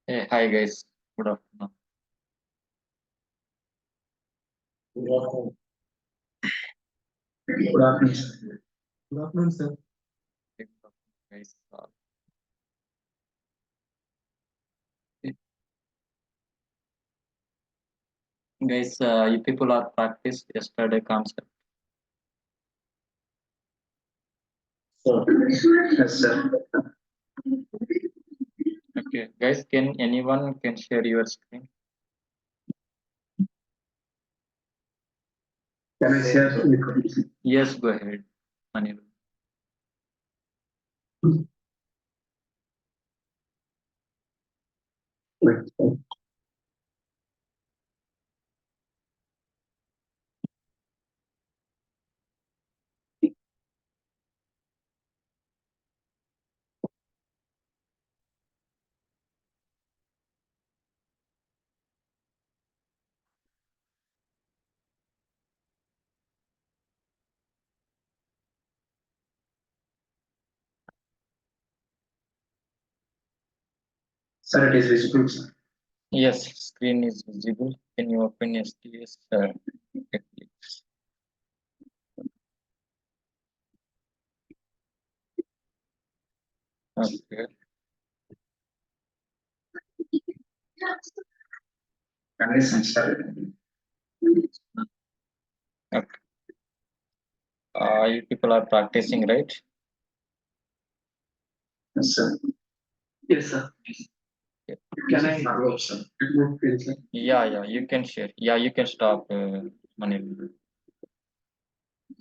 Hey, hi guys. Good afternoon. Good afternoon. Good afternoon, sir. Good afternoon, sir. Hey, good afternoon, guys. Eh, guys, you people are practice yesterday concept. Sir. Yes, sir. Okay, guys, can anyone can share your screen? Can I share with Yes, go ahead, Anil. you? Sir, it is visible, sir. Yes, screen is visible. Can you open STS? Eclipse? Okay. Can I sir? Okay. You people are practicing, right? Yes, sir. Yes, sir. Yeah, Can I follow up, sir? It would feel, sir. yeah, you can share. Yeah, you can stop, Manil.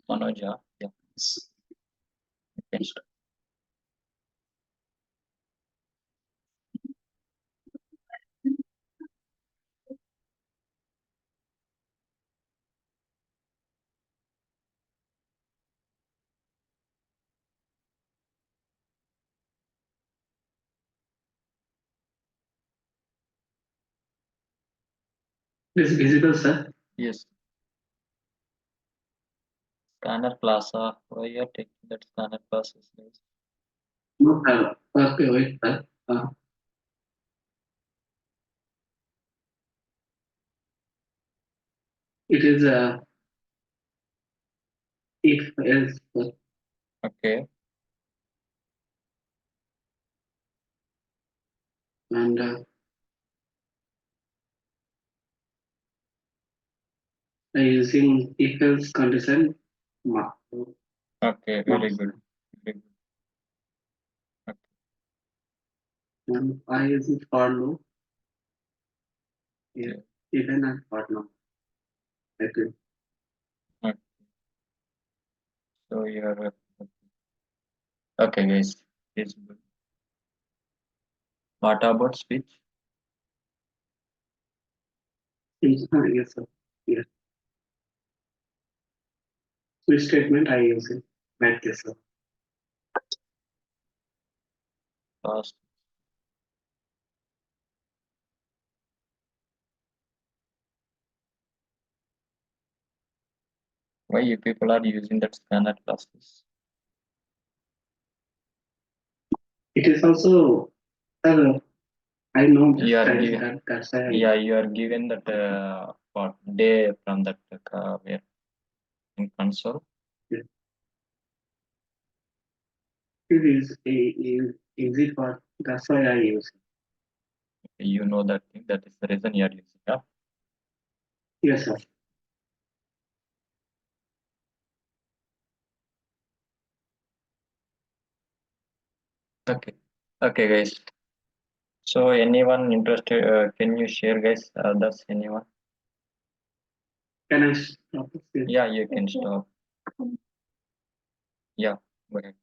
Manoj, yeah, you can stop. It is visible, sir. Yes, scanner class. Why you are taking that scanner classes, guys? No, okay, wait, sir. It is if else, sir. Okay. And using if else condition. ma- Okay, very good. Very good. Okay, And I use it for no, yeah, okay, even and for no. Okay. okay. So you're okay, guys. It's good. What about switch? Yes, sir. Yes. Which statement I use it like this, sir. Fast. Why you people are using that scanner classes? It is also, I know You are given. that's why Yeah, you are given that what day from that where in console. it is easy for, that's why I use it. You know that thing. That is the reason you are using. Yeah. Yes, sir. Okay. Okay, guys. So anyone interested? Can you share, guys? Others, anyone? Can I stop it? Yeah, you can stop. Yeah, go ahead.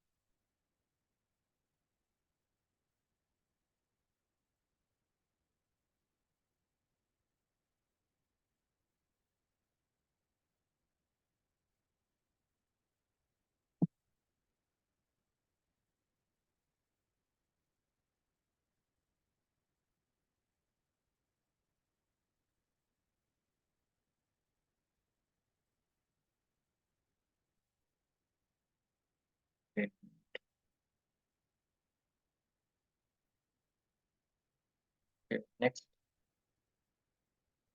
Okay. Okay, next.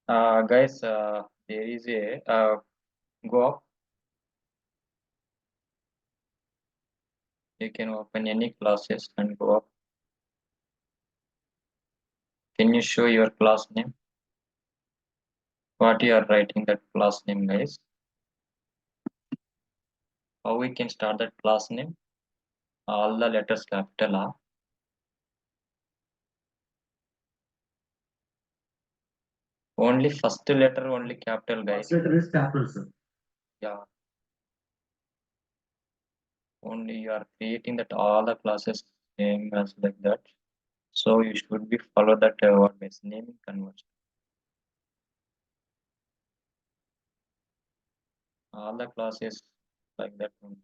Guys, there is a go up. You can open any classes and go up. Can you show your class name? What you are writing that class name, guys? How we can start that class name? All the letters capital A. Only first letter, only capital, guys. First letter is capital, sir. Yeah. Only you are creating that all the classes same as like that. So you should be follow that what is naming convention. All the classes like that only.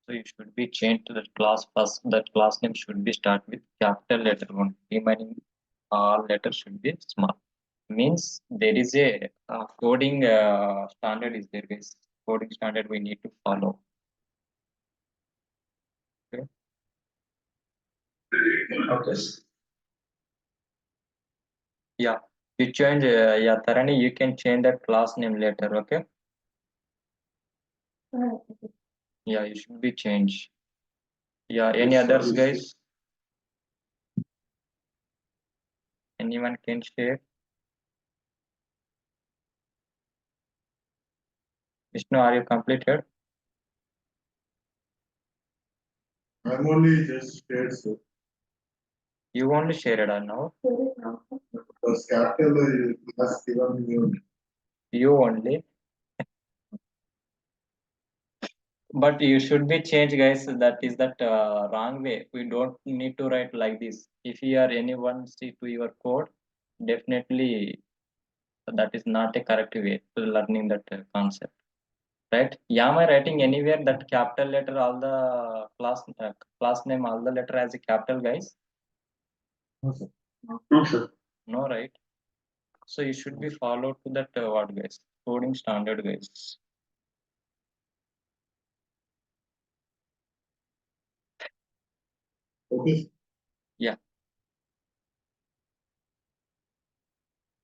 So you should be changed to that class first. That class name should be start with capital letter one. Remaining all letters should be small. Means there is a coding standard is there is coding standard we need to follow. Okay. Okay. Yeah. You change yeah Tarani, you can change that class name later, okay? Yeah, you should be changed. Yeah, any Yes, sir. others guys? Anyone can share? Vishnu, are you completed? I'm only just scared, sir. You only shared now. Because capital has given you. You only. But you should be changed, guys. That is that wrong way. We don't need to write like this. If you are anyone see to your code, definitely that is not a correct way to learning that concept. Right? Yeah, am I writing anywhere that capital letter all the class name all the letter as a capital, guys? No, sir. No, sir. No, right? So you should be followed to that what, guys? Coding standard, guys. Okay. Yeah.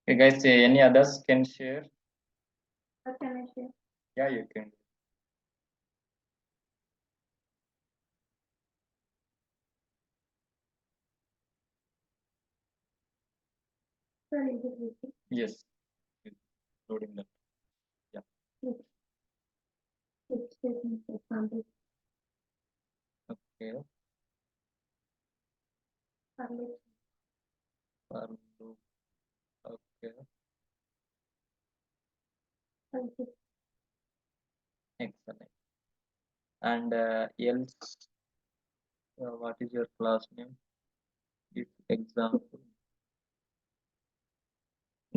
Okay, guys. Any others can share? What can I share? Yeah, you can. Sorry, is it repeat? Yes. Loading that. Yeah. Which statement is example? Okay. Public. For loop. Okay. Public. Excellent. And else, what is your class name? If example,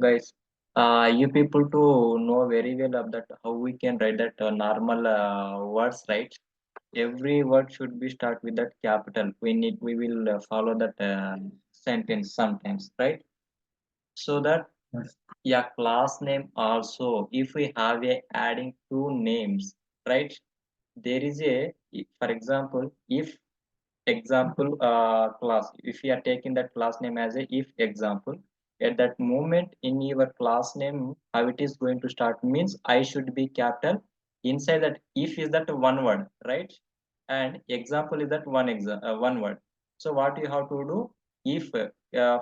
guys, you people to know very well of that how we can write that normal words, right? Every word should be start with that capital. We will follow that sentence sometimes, right? So that Yes. yeah, class name also. If we have a adding two names, right? There is a for example, if example class, if you are taking that class name as a if example, at that moment in your class name how it is going to start means I should be capital. Inside that if is that one word, right? And example is that one word. So what you have to do, if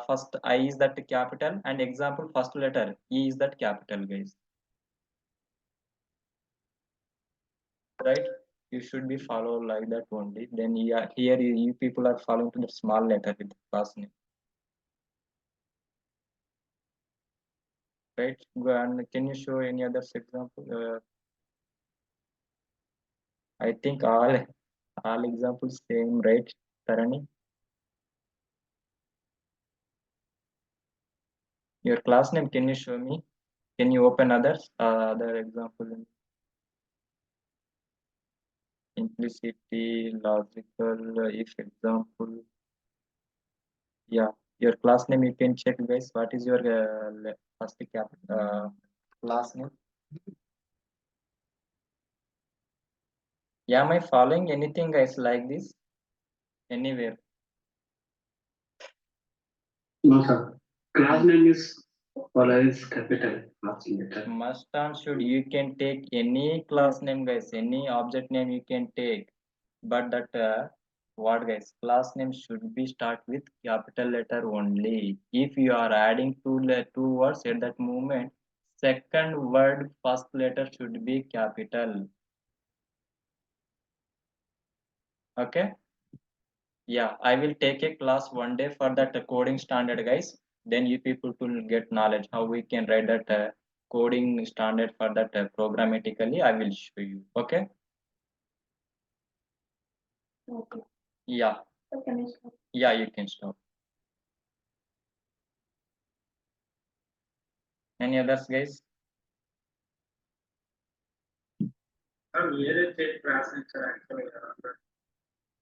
first I is that capital and example first letter E is that capital, guys, right? You should be follow like that only. Then yeah, here you people are following to the small letter with the class name, right? And can you show any other example? I think all examples same, right, Tarani? Your class name, can you show me? Can you open others? Other example in implicity, logical, if example. Yeah, your class name you can check, guys. What is your first class name? Yeah, am I following anything, guys, like this? Anywhere? No, sir. Class name is always capital last letter. Must and should, you can take any class name, guys, any object name you can take, but that what, guys, class name should be start with capital letter only. If you are adding two words at that moment, second word first letter should be capital. Okay. Yeah, I will take a class one day for that coding standard, guys. Then you people will get knowledge how we can write that coding standard for that programmatically. I will show you. Okay. Okay. Yeah. So can I start? Yeah, you can stop. Any others, guys? Related class actually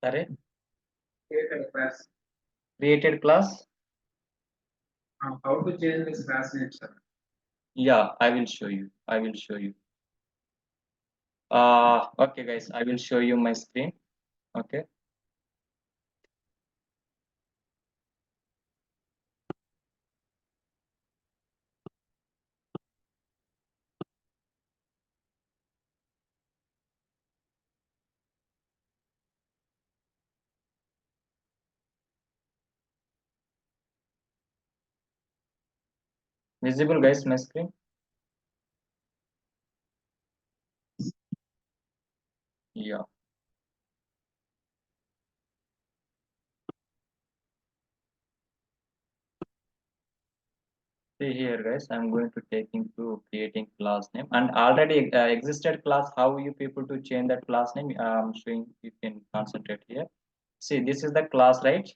Sorry, created class. created class. How to change this class name, sir? Yeah, I will show you. I will show you. Okay, guys, I will show you my screen. Okay. Visible, guys, my screen. Yeah. See here, guys, I'm going to take into creating class name and already existed class. How you people to change that class name? I'm showing. You can concentrate here. See, this is the class, right?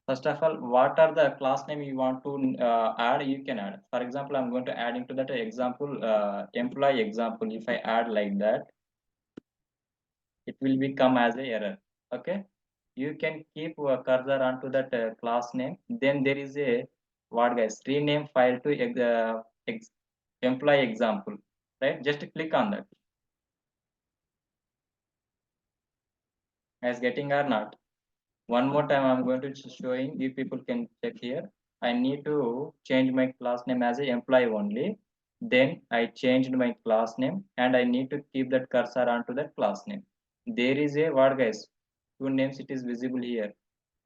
First of all, what are the class name you want to add? You can add. For example, I'm going to add into that example, employee example. If I add like that, it will become as a error. Okay. You can keep cursor onto that class name. Then there is a what, guys, rename file to employee example, right? Just click on that. Guys, getting or not? One more time, I'm going to showing you people can check here. I need to change my class name as a employee only. Then I changed my class name and I need to keep that cursor onto that class name. There is a what, guys, two names it is visible here.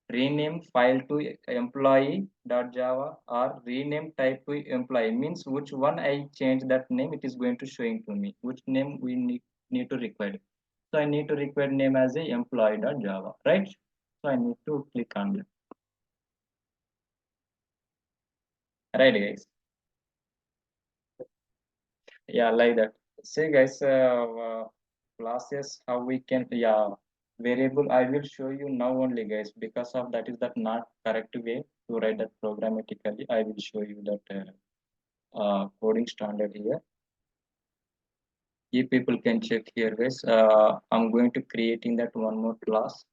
Rename file to employee.java or rename type to employee means which one I change that name, it is going to showing to me which name we need to require. So I need to require name as a employee.java, right? So I need to click on that. Right, guys. Yeah, like that. See, guys, classes, how we can, yeah, variable. I will show you now only, guys, because of that is that not correct way to write that programmatically. I will show you that coding standard here. You people can check here, guys. I'm going to creating that one more class.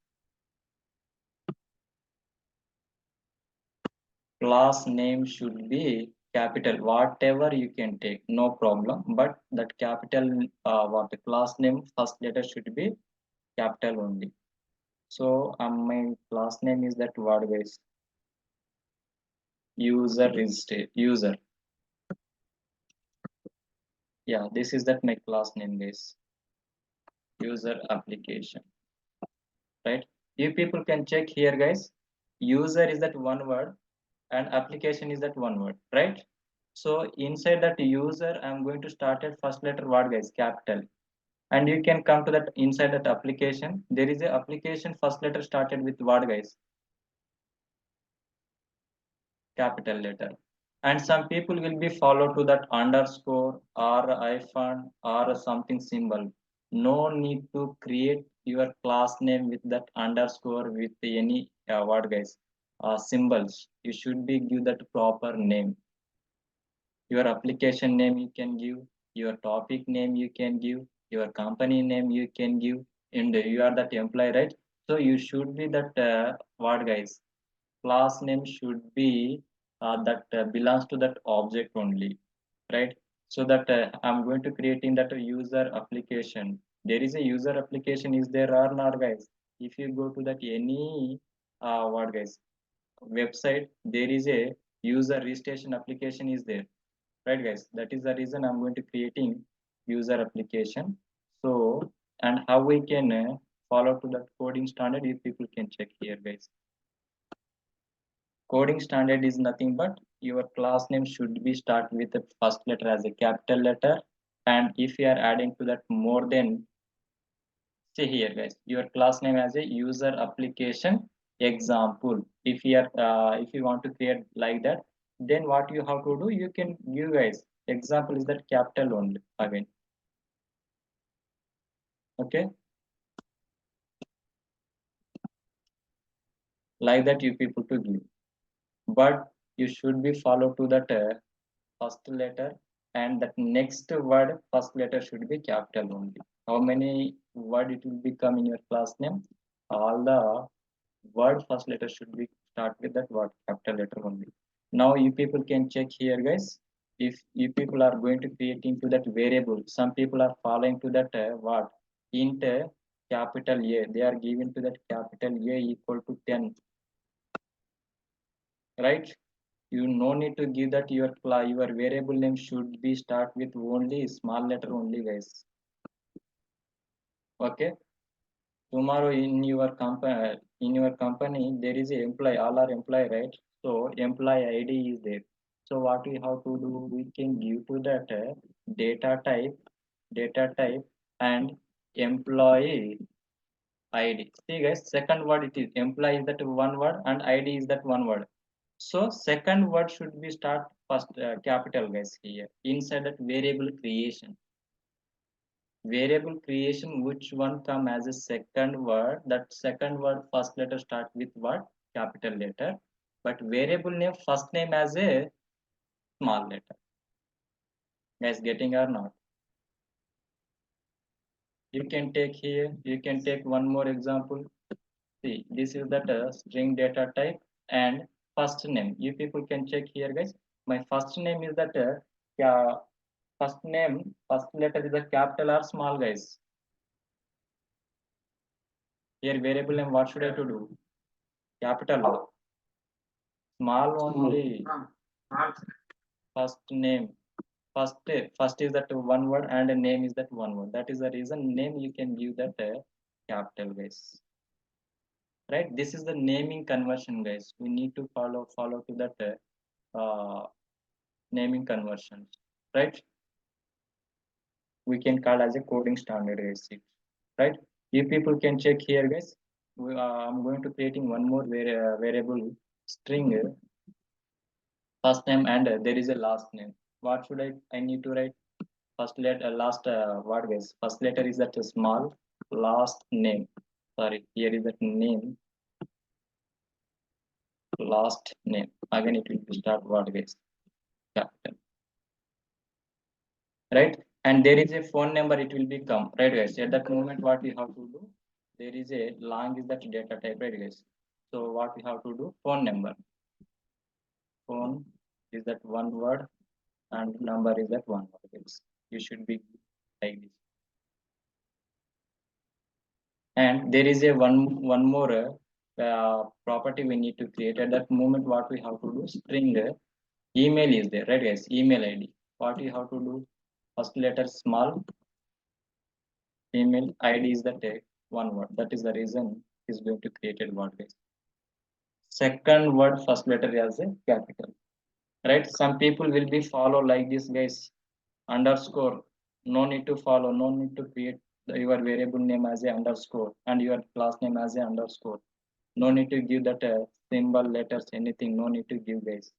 Class name should be capital, whatever you can take, no problem. But that capital, what the class name first letter should be capital only. So my class name is that word, guys. User register user. Yeah, this is that my class name, guys. User application, right? You people can check here, guys. User is that one word and application is that one word, right? So inside that user, I'm going to start at first letter word, guys, capital. And you can come to that inside that application. There is a application first letter started with word, guys, capital letter. And some people will be follow to that underscore or hyphen or something symbol. No need to create your class name with that underscore with any word, guys, symbols. You should be give that proper name. Your application name you can give, your topic name you can give, your company name you can give, and you are that employee, right? So you should be that what, guys, class name should be that belongs to that object only, right? So that I'm going to creating that user application. There is a user application is there or not, guys? If you go to that any what, guys, website, there is a user registration application is there, right guys? That is the reason I'm going to creating user application. So, and how we can follow to that coding standard, if people can check here guys. Coding standard is nothing but your class name should be start with the first letter as a capital letter, and if you are adding to that more than, see here guys, your class name as a user application example. If you want to create like that, then what you have to do, you can give guys example is that capital only again. Okay, like that you people to give, but you should be follow to that first letter, and that next word first letter should be capital only. How many word it will become in your class name? All the word first letter should be start with that word capital letter only. Now you people can check here guys, if you people are going to create into that variable, some people are following to that what int capital A, they are given to that capital A equal to 10, right? You no need to give that your variable name should be start with only small letter only guys. Okay, tomorrow in your company there is a employee, all are employee, right? So employee id is there. So what we have to do, we can give to that data type and employee id. See guys, second word it is employee is that one word and id is that one word. So second word should be start first capital guys here inside that variable creation, which one come as a second word, that second word first letter start with what capital letter, but variable name first name as a small letter. Guys, getting or not? You can take here, you can take one more example. See, this is that string data type and first name. You people can check here guys, my first name is that yeah, first name first letter is a capital or small guys. Here variable name, what should I to do? Capital, small only. Marks. First name, first is that one word and a name is that one word. That is the reason name you can give that capital guys, right? This is the naming conversion guys, we need to follow to that naming conversions, right? We can call as a coding standard guys, right? You people can check here guys. I'm going to creating one more variable string first name, and there is a last name. What should I need to write? First letter, last word guys. First letter is that small, last name. Sorry, here is that name, last name. Again, it will be start word guys, capital, right? And there is a phone number. It will become right guys. At that moment, what we have to do? There is a long is that data type, right guys? So what we have to do? Phone number. Phone is that one word, and number is that one word guys. You should be like this. And there is a one more property we need to create. At that moment, what we have to do, string email is there, right guys? Email id. What you have to do, first letter small, email id is the one word. That is the reason is going to create a word guys. Second word first letter as a capital, right? Some people will be follow like this guys, underscore. No need to follow, no need to create your variable name as a underscore and your class name as a underscore. No need to give that symbol, letters, anything. No need to give guys.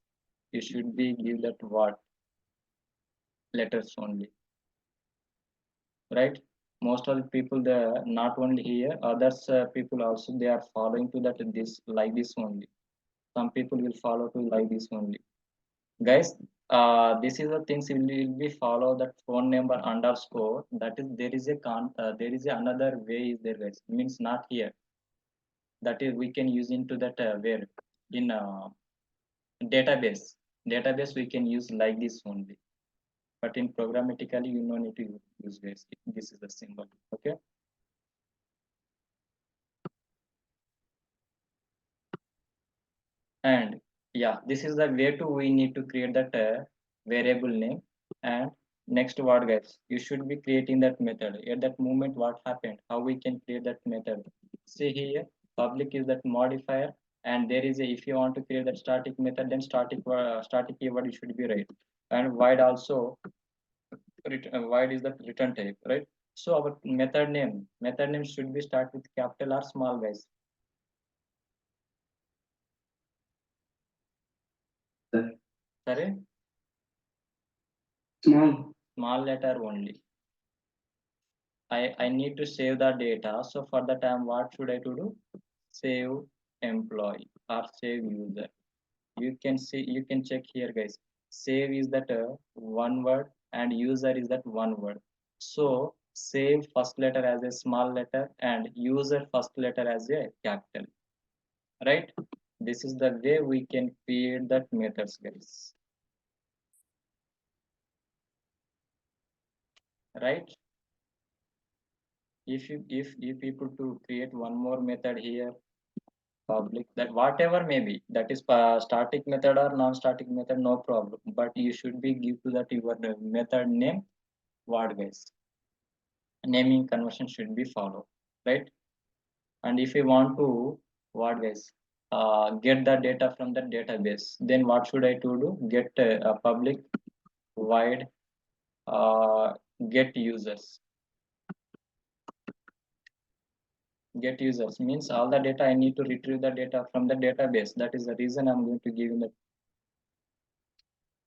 You should be give that word letters only, right? Most of the people, the not only here, others people also they are following to that this like this only. Some people will follow to like this only, guys. This is the things will be follow that phone number underscore. That is there is a there is another way is there guys. Means not here. That is we can use into that where in database we can use like this only, but in programmatically you no need to use this. This is the symbol. Okay, And yeah, this is the way to we need to create that variable name. And next word, guys, you should be creating that method. At that moment, what happened, how we can create that method. See here, public is that modifier, and there is a, if you want to create that static method, then static keyword should be right. And void also, void is the return type, right? So our method name should be start with capital or small, guys. Sir. Sorry, Small letter only. I need to save the data, so for the time what should I to do? Save employee or save user. You can see, you can check here, guys. Save is that one word, and user is that one word. So save first letter as a small letter and user first letter as a capital, right? This is the way we can create that methods, guys, right? If people to create one more method here, public, that whatever may be, that is static method or non-static method, no problem, but you should be give to that your method name what, guys. Naming convention should be followed, right? And if you want to what, guys, get the data from the database, then what should I to do? Get a public void uh, get users. Get users means all the data I need to retrieve the data from the database. That is the reason I'm going to give in the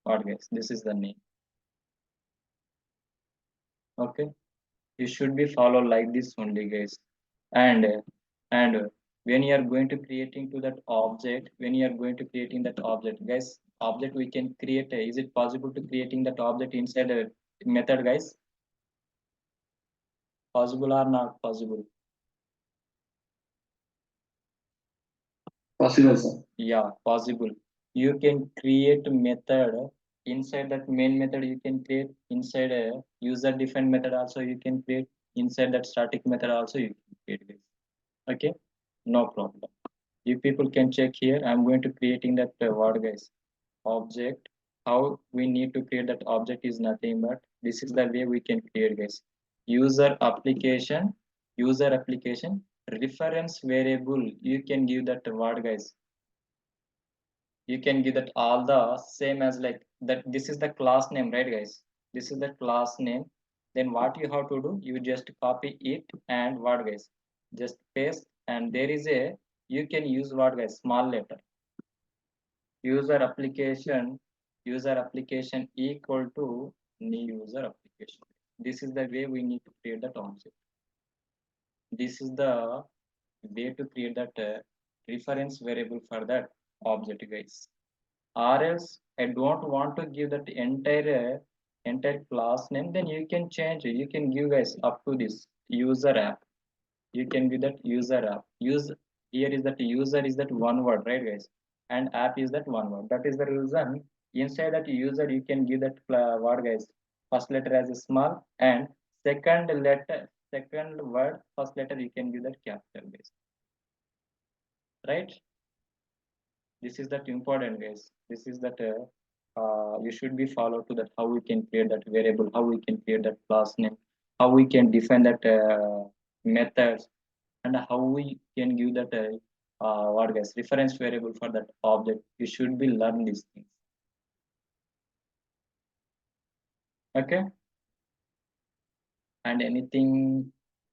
what, guys, this is the name. Okay, you should be follow like this only, guys. And when you are going to creating to that object, when you are going to creating that object, guys, object we can create is it possible to creating that object inside a method, guys? Possible or not possible? possible, sir. Yeah, possible. You can create a method inside that main method. You can create inside a user defined method also. You can create inside that static method also. You can create this. Okay, no problem. You people can check here. I'm going to creating that word, guys, object. How we need to create that object is nothing but this is the way we can create, guys. User application, user application reference variable. You can give that word, guys. You can give that all the same as like that. This is the class name, right, guys? This is the class name. Then what you have to do, you just copy it and what, guys, just paste. And there is a, you can use what, guys, small letter. User application equal to new user application. This is the way we need to create that object. This is the way to create that reference variable for that object, guys. Or else I don't want to give that entire class name, then you can change it. You can give, guys, up to this user app. You can give that user app. Use here is that user is that one word, right, guys? And app is that one word. That is the reason inside that user you can give that word, guys. First letter as a small and second word first letter you can give that capital, guys. Right? This is that important, guys. This is that you should be follow to that how we can create that variable, how we can create that class name, how we can define that methods, and how we can give that what, guys, reference variable for that object. You should be learn these things. Okay. And anything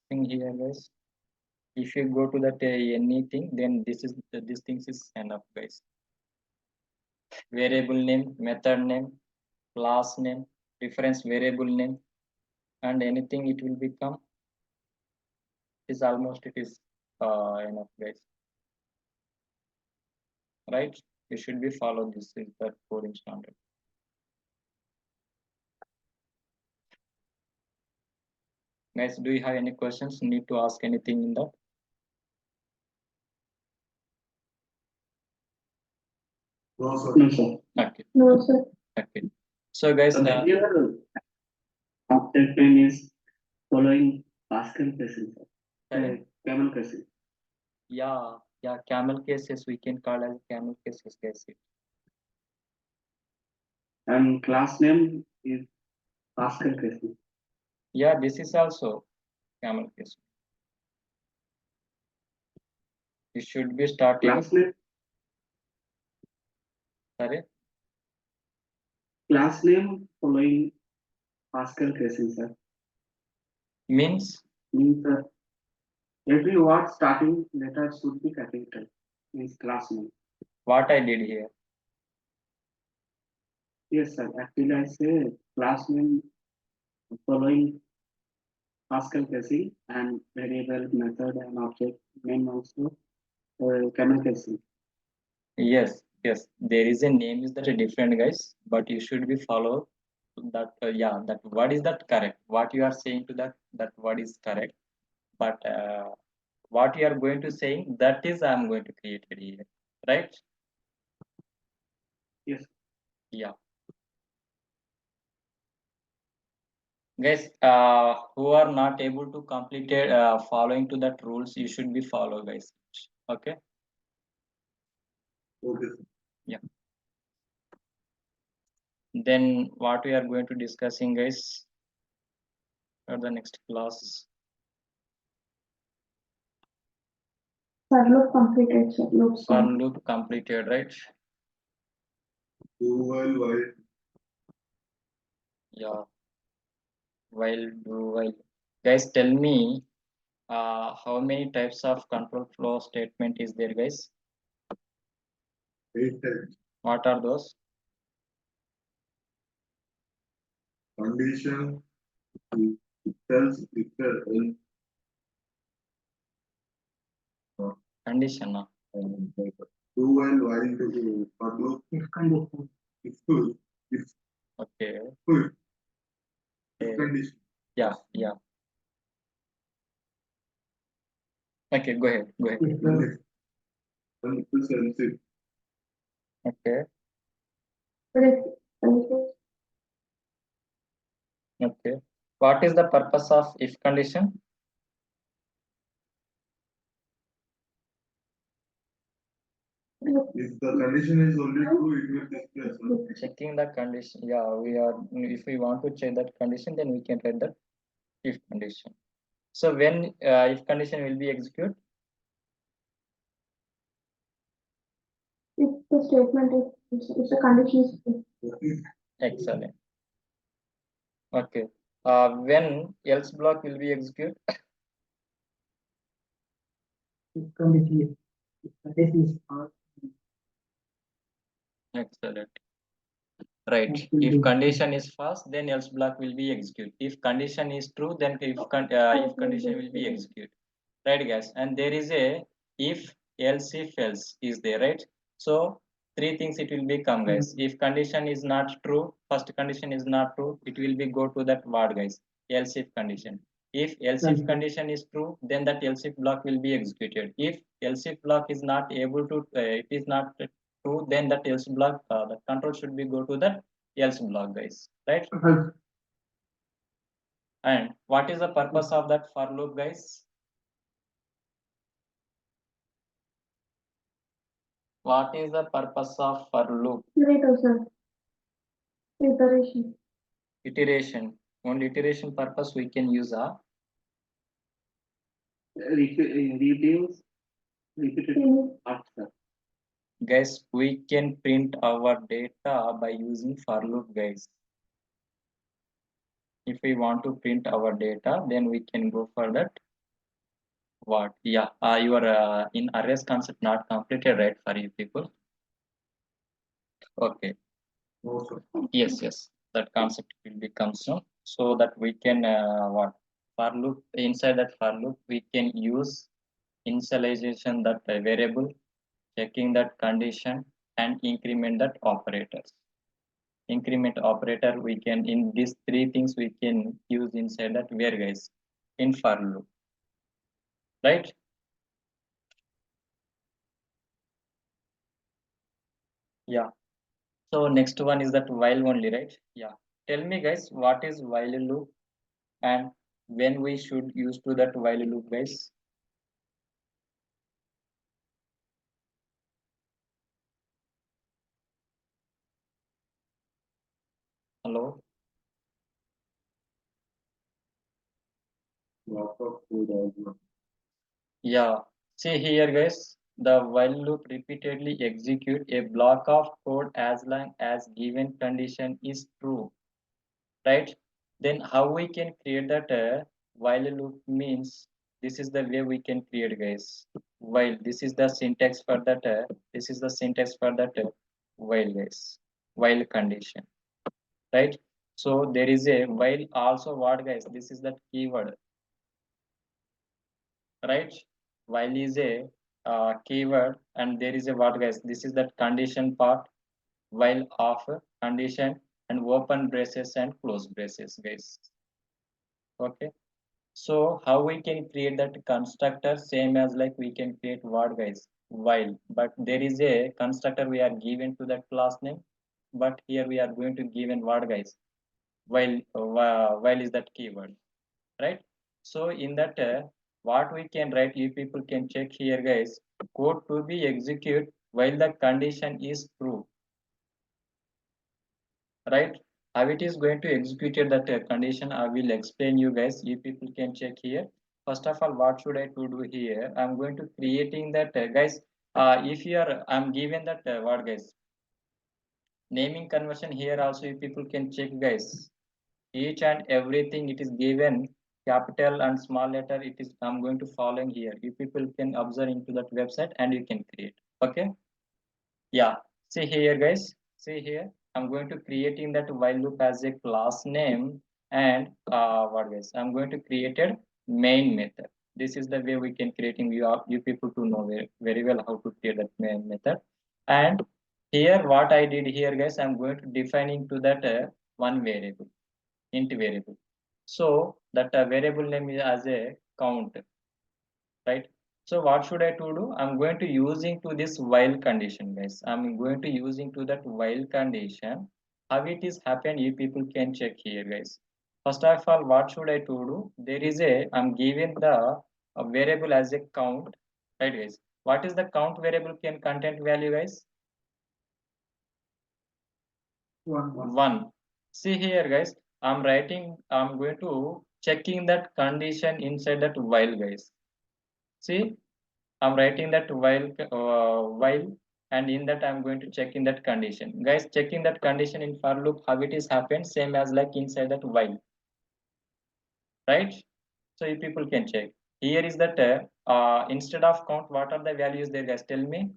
thing here, guys, if you go to that anything, then this things is enough, guys. Variable name, method name, class name, reference variable name, and anything it will become is almost it is enough, guys, right? You should be follow this is the coding standard. Guys, do you have any questions? Need to ask anything in that? No, sir. Okay, No, sir. okay. So guys, So your object name is following Pascal question, sir. sorry? Camel question. Yeah, Yeah, camel cases we can call as camel cases, guys. And class name is Pascal Casey. Yeah, this is also camel case. You should be starting. Class name Sorry. following Pascal Casey, sir. Means Means every word starting letter should be capital. Means class name. what I did here. Yes, sir. Actually, I say class name following Pascal Casey and variable method and object name also Camel Casey. Yes, yes. There is a name is that a different, guys, but you should be follow that. Yeah, that what is that correct? What you are saying to that what is correct, but what you are going to saying that is I'm going to create it here, right? Yes. Yeah, guys. Who are not able to complete it, following to that rules, you should be follow, guys. Okay. Okay. Yeah. Then what we are going to discussing, guys, for the next class. For loop completed, sir. Loop For sum. loop completed, right? While. Yeah. While guys, tell me how many types of control flow statement is there, guys? 8 times. What are those? Condition tells picture in Condition. do while to public if condition. If Okay. full Okay. condition. Yeah, yeah. Okay, go ahead. Go ahead. Okay. But if Okay. What is the purpose of if condition? If the condition is only true, it will display. Checking the condition. Yeah, we are. If we want to check that condition, then we can write that if condition. So when if condition will be executed? if the statement is, if the condition is true. Excellent. Okay. When else block will be executed? If condition is false. Excellent. Right. If condition is false, then else block will be executed. If condition is true, then if condition will be executed. Right, guys? And there is a if else is there, right? So three things it will become, guys. If condition is not true, first condition is not true, it will be go to that word, guys. Else if condition. If else if condition is true, then that else if block will be executed. If else if block is not able to, it is not true, then that else block, the control should be go to that else block, guys. Right? And what is the purpose of that for loop, guys? What is the purpose of for loop? Sir. Iteration. Iteration. Only iteration purpose we can use a Reduce repeated after. guys. We can print our data by using for loop, guys. If we want to print our data, then we can go for that. What? Yeah. Your in arrays concept not completed, right, for you people? Okay. Yes, yes. That concept will become so that we can what for loop inside that for loop we can use initialization that variable, checking that condition, and increment that operators. Increment operator we can in these three things we can use inside that where, guys, in for loop, right? Yeah. So next one is that while only, right? Yeah. Tell me, guys, what is while loop and when we should use to that while loop, guys? Hello. Block of code as well. Yeah. See here, guys. The while loop repeatedly execute a block of code as long as given condition is true, right? Then how we can create that while loop means this is the way we can create, guys. While this is the syntax for that. This is the syntax for that while, guys. While condition, right? So there is a while also what, guys? This is that keyword, right? While is a keyword, and there is a what, guys? This is that condition part. While of condition and open braces and close braces, guys. Okay. So how we can create that constructor? Same as like we can create what, guys? While, but there is a constructor we are given to that class name, but here we are going to given what, guys? While is that keyword, right? So in that what we can write, you people can check here, guys. Code to be executed while the condition is true, right? How it is going to execute that condition, I will explain you, guys. You people can check here. First of all, what should I to do here? I'm going to creating that guys. If you are, I'm given that what, guys? Naming conversion here also you people can check, guys. Each and everything it is given capital and small letter. It is, I'm going to follow here. You people can observe into that website and you can create. Okay. Yeah, see here, guys. See here, I'm going to creating that while loop as a class name, and what, guys? I'm going to create a main method. This is the way we can creating, you people to know very well how to create that main method. And here what I did here, guys, I'm going to defining to that one variable, int variable. So that variable name is as a count, right? So what should I to do? I'm going to using to this while condition, guys. I'm going to using to that while condition. How it is happen, you people can check here, guys. First of all, what should I to do? There is a, I'm giving the variable as a count, right, guys? What is the count variable can content value, guys? One. See here, guys, I'm writing, I'm going to checking that condition inside that while, guys. See, I'm writing that while, and in that I'm going to check in that condition. Guys, checking that condition in for loop, how it is happened, same as like inside that while, right? So you people can check. Here is that instead of count, what are the values there, guys? Tell me.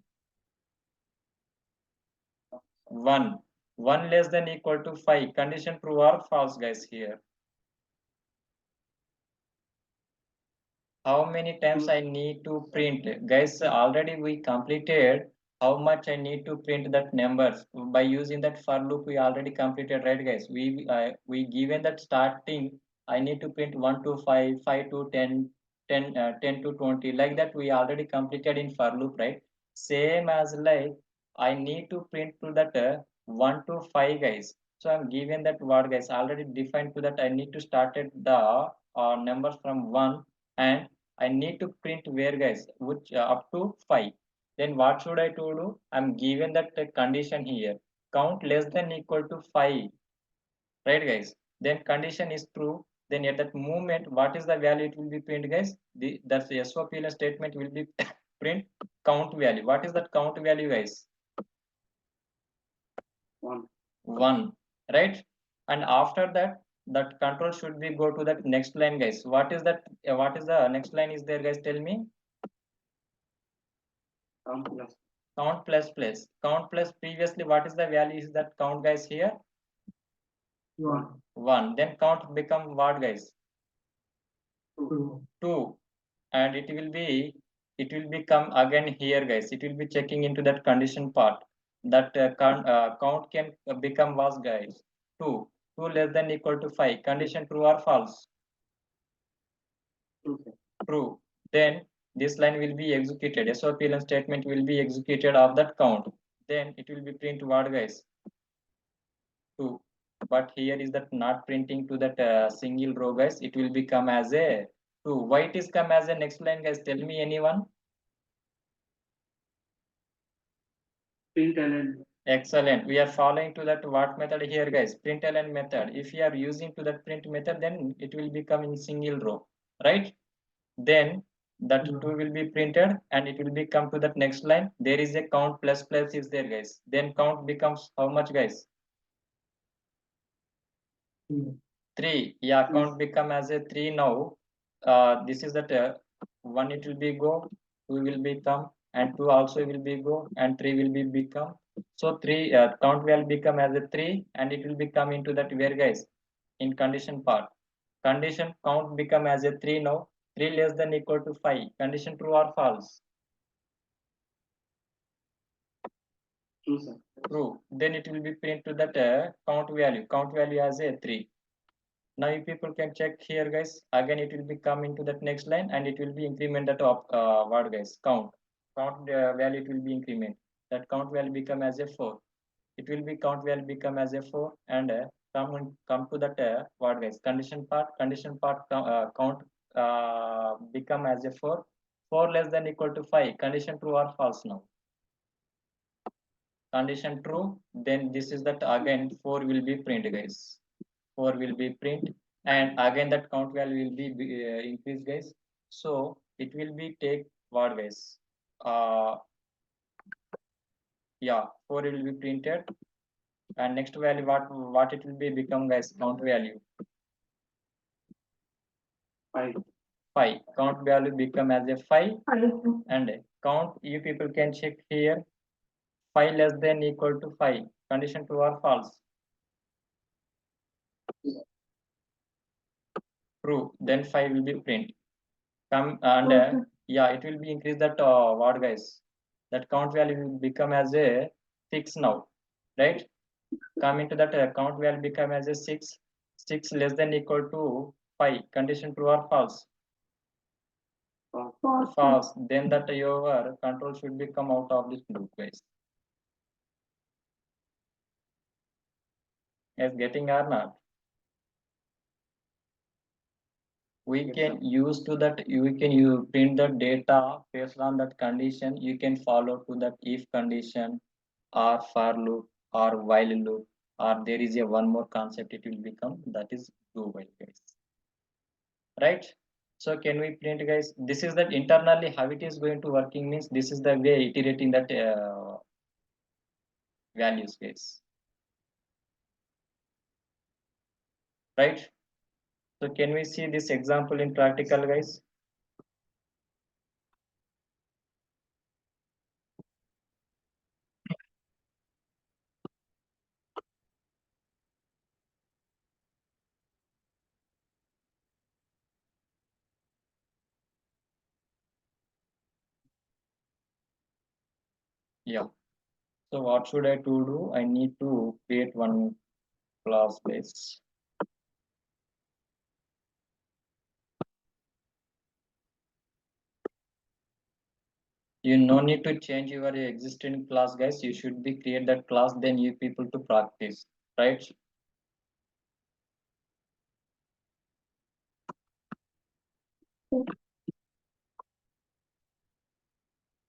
One. One less than equal to 5. Condition true or false, guys, here. How many times I need to print, guys? Already we completed how much I need to print that numbers by using that for loop. We already completed, right, guys? We given that starting, I need to print 1 to 5, 5 to 10, 10, 10 to 20, like that we already completed in for loop, right? Same as like I need to print to that 1 to 5, guys. So I'm given that word, guys, already defined to that I need to start at the numbers from 1, and I need to print where, guys, which up to 5. Then what should I to do? I'm given that condition here. Count less than equal to 5. Right, guys? Then condition is true. Then at that moment, what is the value it will be print, guys? That's the SOPL statement will be print count value. What is that count value, guys? One. 1, right? And after that, that control should be go to that next line, guys. What is that? What is the next line is there, guys? Tell me. Count plus. Count plus plus. Count plus previously, what is the value is that count, guys, here? One. 1. Then count become what, guys? Two. 2. And it will become again here, guys. It will be checking into that condition part. That count can become was, guys, 2. 2 less than equal to 5. Condition true or false? Two. True. Then this line will be executed. SOPL statement will be executed of that count. Then it will be print what, guys? 2. But here is that not printing to that single row, guys. It will become as a 2. Why it is come as a next line, guys? Tell me anyone. Println. Excellent. We are following to that what method here, guys? Println method. If you are using to that print method, then it will become in single row, right? Then that two will be printed and it will be come to that next line. There is a count plus plus is there, guys. Then count becomes how much, guys? 3. Yeah, count become as a 3 now. This is that 1 it will be go, 2 will become, and 2 also will be go, and 3 will be become. So 3 count will become as a 3 and it will become into that where, guys? In condition part. Condition count become as a 3 now. 3 less than equal to 5. Condition true or false? True, sir. True. Then it will be print to that count value. Count value as a 3. Now you people can check here, guys. Again it will be come into that next line and it will be increment that of what, guys? Count value it will be increment. That count value become as a 4. It will be count value become as a 4 and come to that what, guys? Condition part count become as a 4. 4 less than equal to 5. Condition true or false now? Condition true. Then this is that again 4 will be print, guys. 4 will be print and again that count value will be increased, guys. So it will be take what, guys? Yeah, 4 will be printed and next value what it will be become, guys? Count value 5. 5. Count value become as a 5 5. and count you people can check here 5 less than equal to 5. Condition true or false? True. Then 5 will be print. Come and Okay. yeah, it will be increase that what, guys? That count value will become as a 6 now, right? Come into that count value become as a 6. 6 less than equal to 5. Condition true or false? False. False. Then that your control should be come out of this loop, guys. Is getting or not? We Yes, can sir. use to that, you can you print the data based on that condition. You can follow to that if condition or for loop or while loop, or there is a one more concept it will become, that is do while, guys, right? So can we print, guys? This is that internally how it is going to working means this is the way iterating that values, guys, right? So can we see this example in practical, guys? Yeah. So what should I to do? I need to create one class base. You no need to change your existing class, guys. You should be create that class, then you people to practice, right?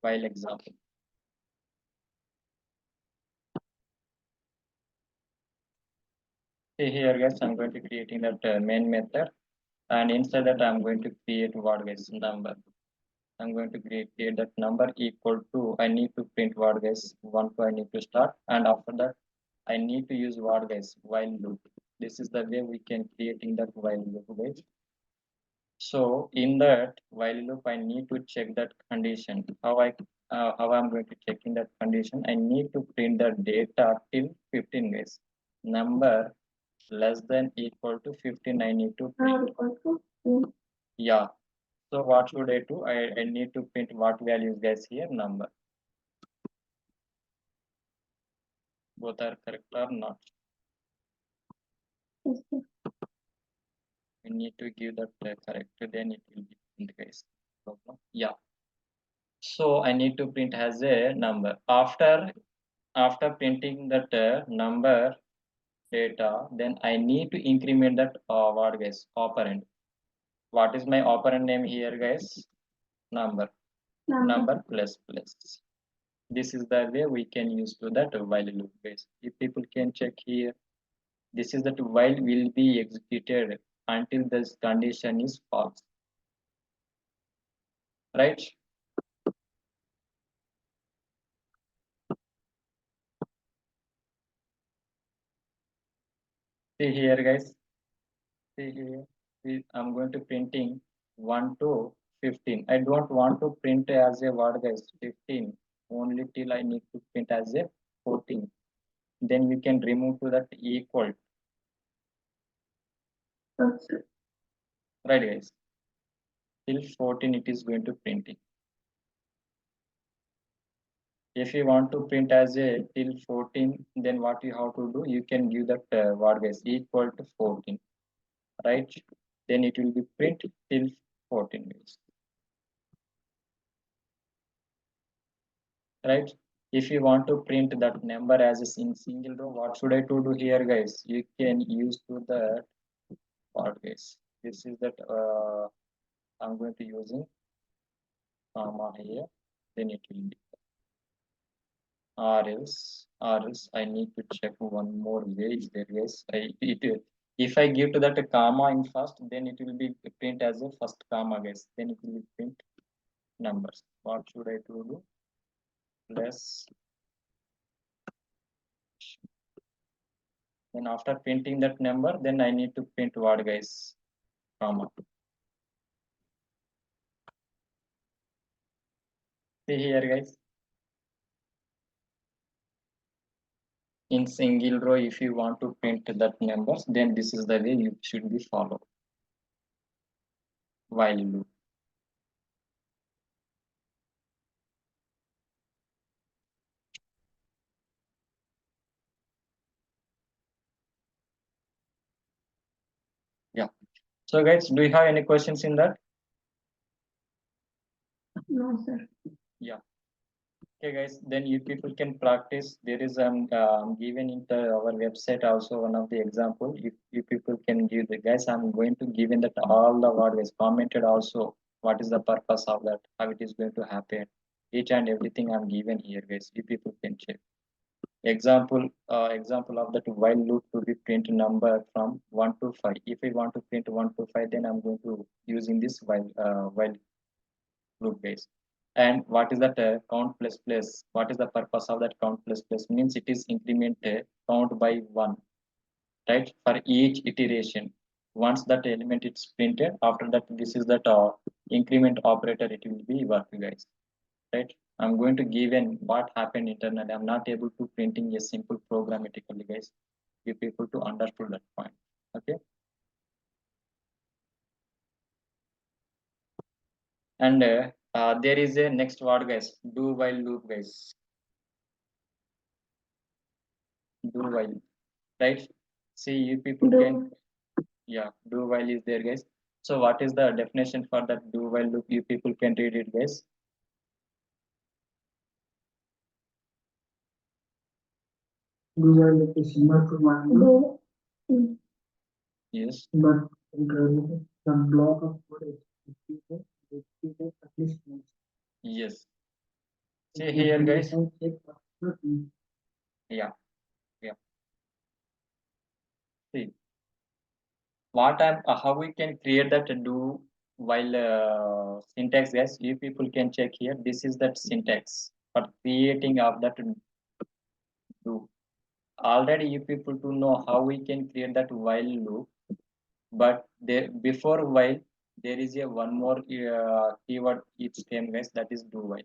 While example. See here, guys, I'm going to creating that main method, and inside that I'm going to create what, guys? Number. I'm going to create that number equal to, I need to print what, guys? 1 to I need to start, and after that I need to use what, guys? While loop. This is the way we can creating that while loop, guys. So in that while loop, I need to check that condition. How I'm going to check in that condition? I need to print the data till 15, guys. Number less than equal to 15. I need to print. Yeah. So what should I do? I need to print what values, guys, here? Number. Both are correct or not? We need to give that correct. Then it will be print, guys. Yeah. So I need to print as a number. After printing that number data, then I need to increment that what, guys? Operand. What is my operand name here, guys? Number. Number plus plus. This is the way we can use to that while loop guys. If people can check here, this is that while will be executed until this condition is false, right? See here guys, see here, I'm going to printing 1 to 15. I don't want to print as a word guys 15 only till I need to print as a 14. Then we can remove to that equal, Okay. right guys? Till 14 it is going to printing. If you want to print as a till 14, then what you have to do, you can give that word guys equal to 14, right? Then it will be print till 14 guys, right? If you want to print that number as a single row, what should I to do here guys? You can use to the word guys. This is that I'm going to using comma here, then it will be or else I need to check one more way is there guys. If I give to that a comma in first, then it will be print as a first comma guys. Then it will be print numbers. What should I to do? Less. Then after printing that number, then I need to print what guys? Comma. See here guys. In single row, if you want to print that numbers, then this is the way you should be followed while loop. Yeah. So guys, do you have any questions in that? No, sir. Yeah. Okay, guys. Then you people can practice. There is given in our website also one of the example. If you people can give the guys, I'm going to give in that all the word is commented also. What is the purpose of that? How it is going to happen? Each and everything I'm given here, guys. You people can check. Example of that while loop to be print number from 1 to 5. If I want to print 1 to 5, then I'm going to using this while loop base. And what is that count plus plus? What is the purpose of that count plus plus? Means it is increment count by 1, right? For each iteration. Once that element is printed, after that, this is that increment operator, it will be work, guys, right? I'm going to give in what happened internally. I'm not able to printing a simple programmatically, guys. You people to understand that point. Okay. And there is a next word, guys. Do while loop, guys. Do while, right? See, you people can, Do yeah, do while is there, guys. So what is the definition for that do while loop? You people can read it, guys. Do while is similar to one loop, do. Mm. Yes. but the block of code is executed at least once. Yes. See If here, you guys. can check the Yeah. Yeah. See what I'm how we can create that do while syntax, guys. You people can check here. This is that syntax for creating of that do. Already you people to know how we can create that while loop, but there before while there is a one more keyword each time, guys, that is do while.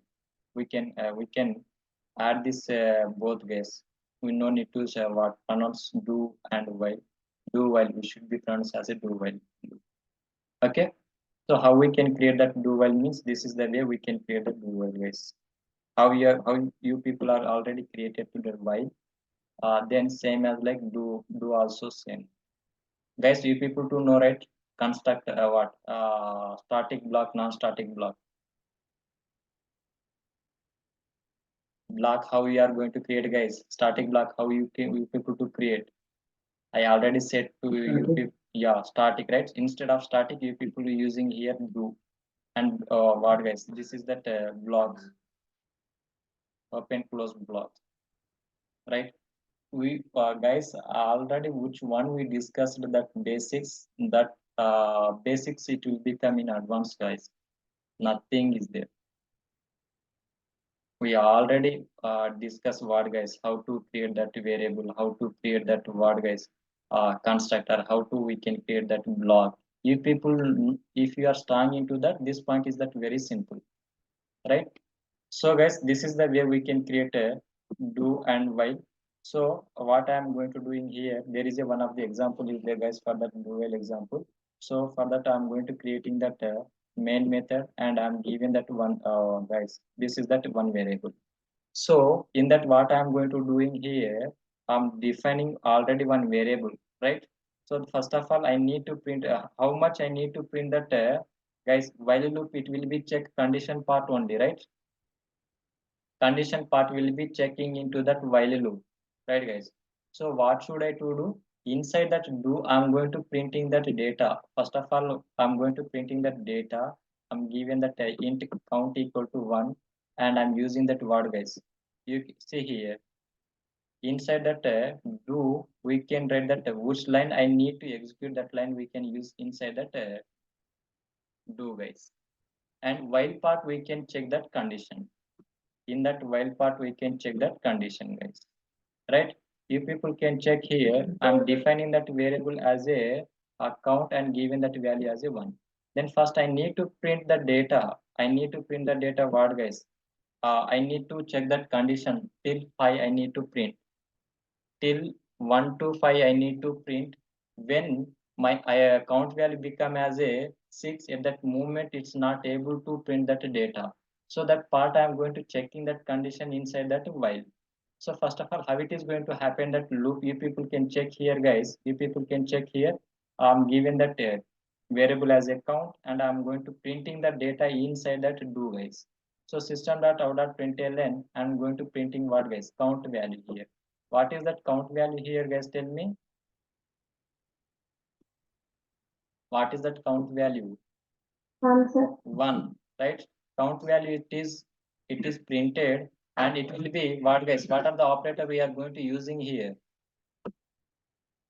We can add this both, guys. We no need to say what pronounce do and while. Do while we should be pronounced as a do while. Okay. So how we can create that do while means this is the way we can create the do while, guys. How you people are already created to the while. Then same as like do also same. Guys, you people to know, right? Construct what static block, non-static block. How we are going to create, guys? Static block. How you people to create? I already said to you people. Yeah, static, right? Instead of static, you people are using here do and what, guys? This is that block. open close block, right? We guys already which one we discussed that basics, that basics it will become in advanced, guys. Nothing is there. We already discussed what, guys, how to create that variable, how to create that what, guys, constructor, how to we can create that block. You people, if you are strong into that, this point is that very simple, right? So guys, this is the way we can create a do and while. So what I am going to do in here, there is a one of the example is there, guys, for that do while example. So for that I'm going to creating that main method, and I'm giving that one, guys, this is that one variable. So in that what I'm going to doing here, I'm defining already one variable, right? So first of all I need to print how much I need to print that, guys, while loop it will be check condition part only, right? Condition part will be checking into that while loop, right, guys? So what should I to do? Inside that do, I'm going to printing that data. First of all I'm going to printing that data. I'm giving that int count equal to 1, and I'm using that word, guys. You see here inside that do, we can write that which line I need to execute, that line we can use inside that do, guys. And while part we can check that condition. In that while part we can check that condition, guys, right? You people can check here, I'm defining that variable as a count and giving that value as a 1. Then first I need to print the data. I need to print the data what, guys? I need to check that condition till 5. I need to print till 1 to 5. I need to print. When my count value become as a 6, at that moment it's not able to print that data. So that part I am going to checking that condition inside that while. So first of all how it is going to happen that loop, you people can check here, guys. You people can check here. I'm given that variable as a count, and I'm going to printing the data inside that do, guys. So system dot out dot println, I'm going to printing what, guys? Count value here. What is that count value here, guys? Tell me. What is that count value? Answer. 1, right? Count value, it is printed, and it will be what, guys? What are the operator we are going to using here?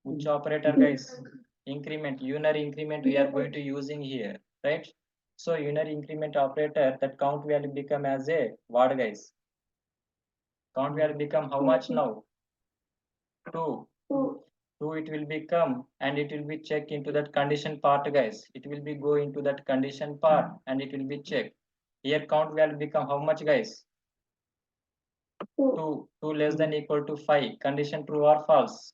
Which operator, guys? Increment, unary increment we are going to using here, right? So unary increment operator, that count value become as a what, guys? Count value become how much now? 2. Two. 2 it will become, and it will be check into that condition part, guys. It will be go into that condition part, and it will be check. Here count value become how much, guys? 2. 2 less than equal to 5. Condition true or false?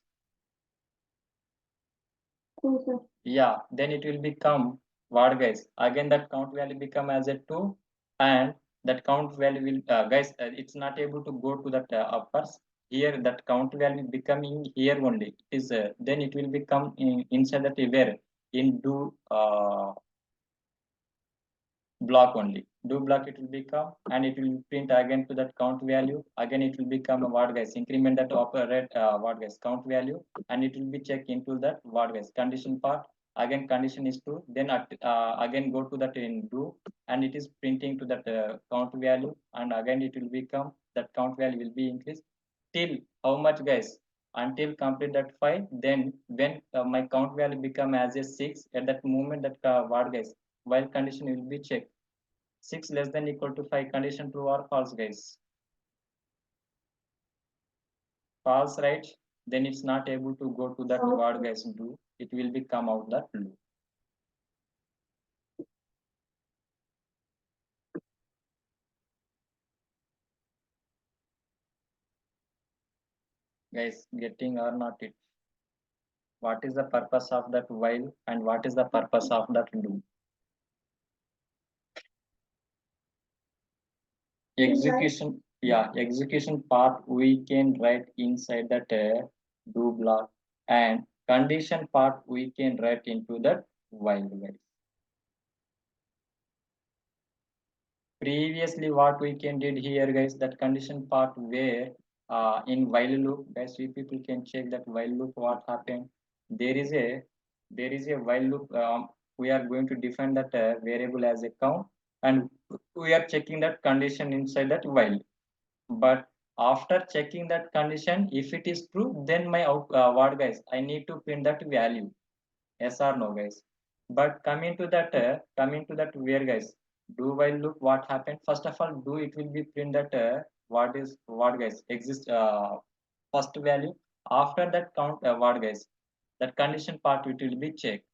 True, sir. Yeah, then it will become what, guys? Again that count value become as a 2, and that count value will, guys, it's not able to go to that uppers. Here that count value becoming here only. It is then it will become inside that where in do block only. Do block it will become, and it will print again to that count value. Again it will become a what, guys? Increment that operate what, guys? Count value, and it will be check into that what, guys? Condition part. Again condition is true. Then again go to that in do, and it is printing to that count value, and again it will become that count value will be increased till how much, guys? Until complete that 5. Then when my count value become as a 6, at that moment that what, guys? While condition will be checked. 6 less than equal to 5, condition true or false, guys? False, right? Then it's not able to go to that False. word, guys, do. It will be come out that loop. Guys, getting or not it? What is the purpose of that while, and what is the purpose of that do? Execution, yeah, execution part we can write inside that do block, and condition part we can write into that while, guys. Previously what we can did here, guys, that condition part where in while loop, guys, we people can check that while loop what happened. There is a while loop, we are going to define that variable as a count, and we are checking that condition inside that while. But after checking that condition, if it is true, then my what guys, I need to print that value. Yes or no, guys? But coming to that where guys, do while loop, what happened? First of all, do it will be print that what guys exist first value. After that count what guys, that condition part it will be checked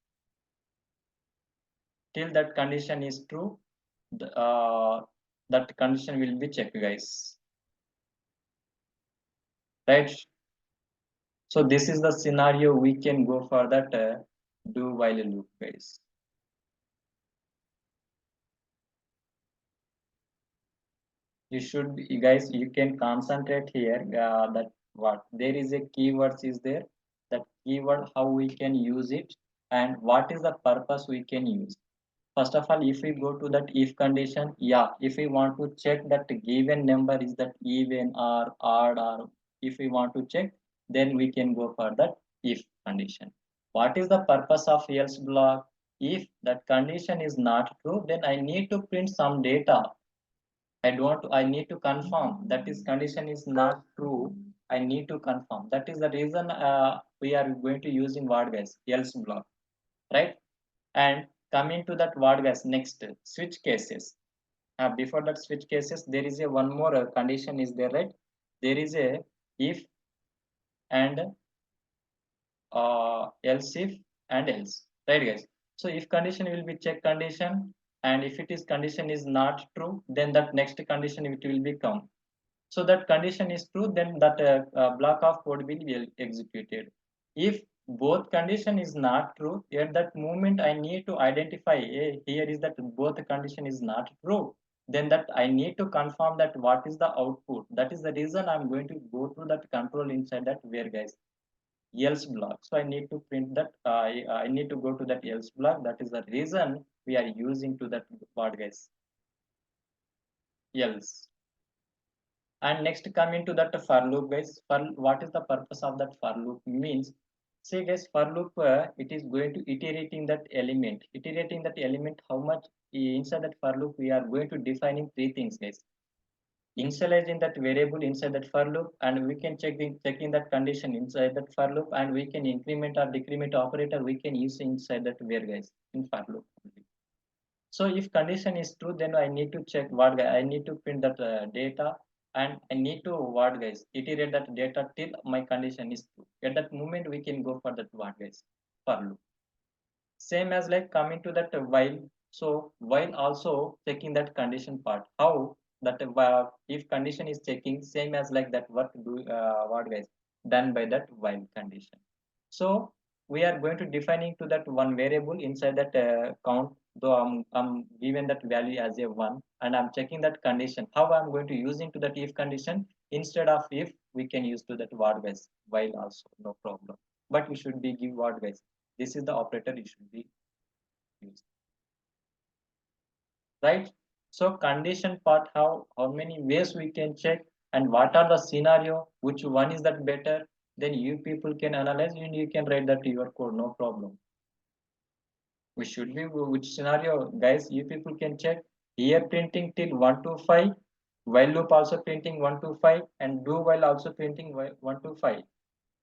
till that condition is true. That condition will be checked, guys. Right? So this is the scenario we can go for that do while loop, guys. You should be, you guys, you can concentrate here that what there is a keywords is there, that keyword how we can use it and what is the purpose we can use. First of all, if we go to that if condition, yeah, if we want to check that given number is that even or odd, or if we want to check, then we can go for that if condition. What is the purpose of else block? If that condition is not true, then I need to print some data. I need to confirm that this condition is not true. I need to confirm. That is the reason we are going to using what guys, else block, right? And coming to that what guys, next switch cases. Before that switch cases, there is a one more condition is there, right? There is a if and else if and else, right guys? So if condition will be check condition, and if it is condition is not true, then that next condition it will become. So that condition is true, then that block of code will be executed. If both condition is not true, at that moment I need to identify here is that both condition is not true, then that I need to confirm that what is the output. That is the reason I'm going to go through that control inside that where guys, else block. So I need to print that I need to go to that else block. That is the reason we are using to that what guys, else. And next coming to that for loop guys, for what is the purpose of that for loop means, say guys, for loop it is going to iterating that element how much inside that for loop we are going to defining three things guys. Initializing that variable inside that for loop, and we can checking that condition inside that for loop, and we can increment or decrement operator we can use inside that where guys, in for loop only. So if condition is true, then I need to check what I need to print that data, and I need to what guys, iterate that data till my condition is true. At that moment, we can go for that what guys, for loop. Same as like coming to that while. So while also checking that condition part. How that if condition is checking, same as like that what do what guys, done by that while condition. So we are going to defining to that one variable inside that count, though I'm given that value as a one, and I'm checking that condition. How I'm going to using to that if condition, instead of if we can use to that what guys, while also, no problem. But we should be give what guys, this is the operator you should be used, right? So condition part, how many ways we can check, and what are the scenario, which one is that better, then you people can analyze and you can write that to your code, no problem. We should be which scenario guys, you people can check. Here printing till 1 to 5, while loop also printing 1 to 5, and do while also printing 1 to 5.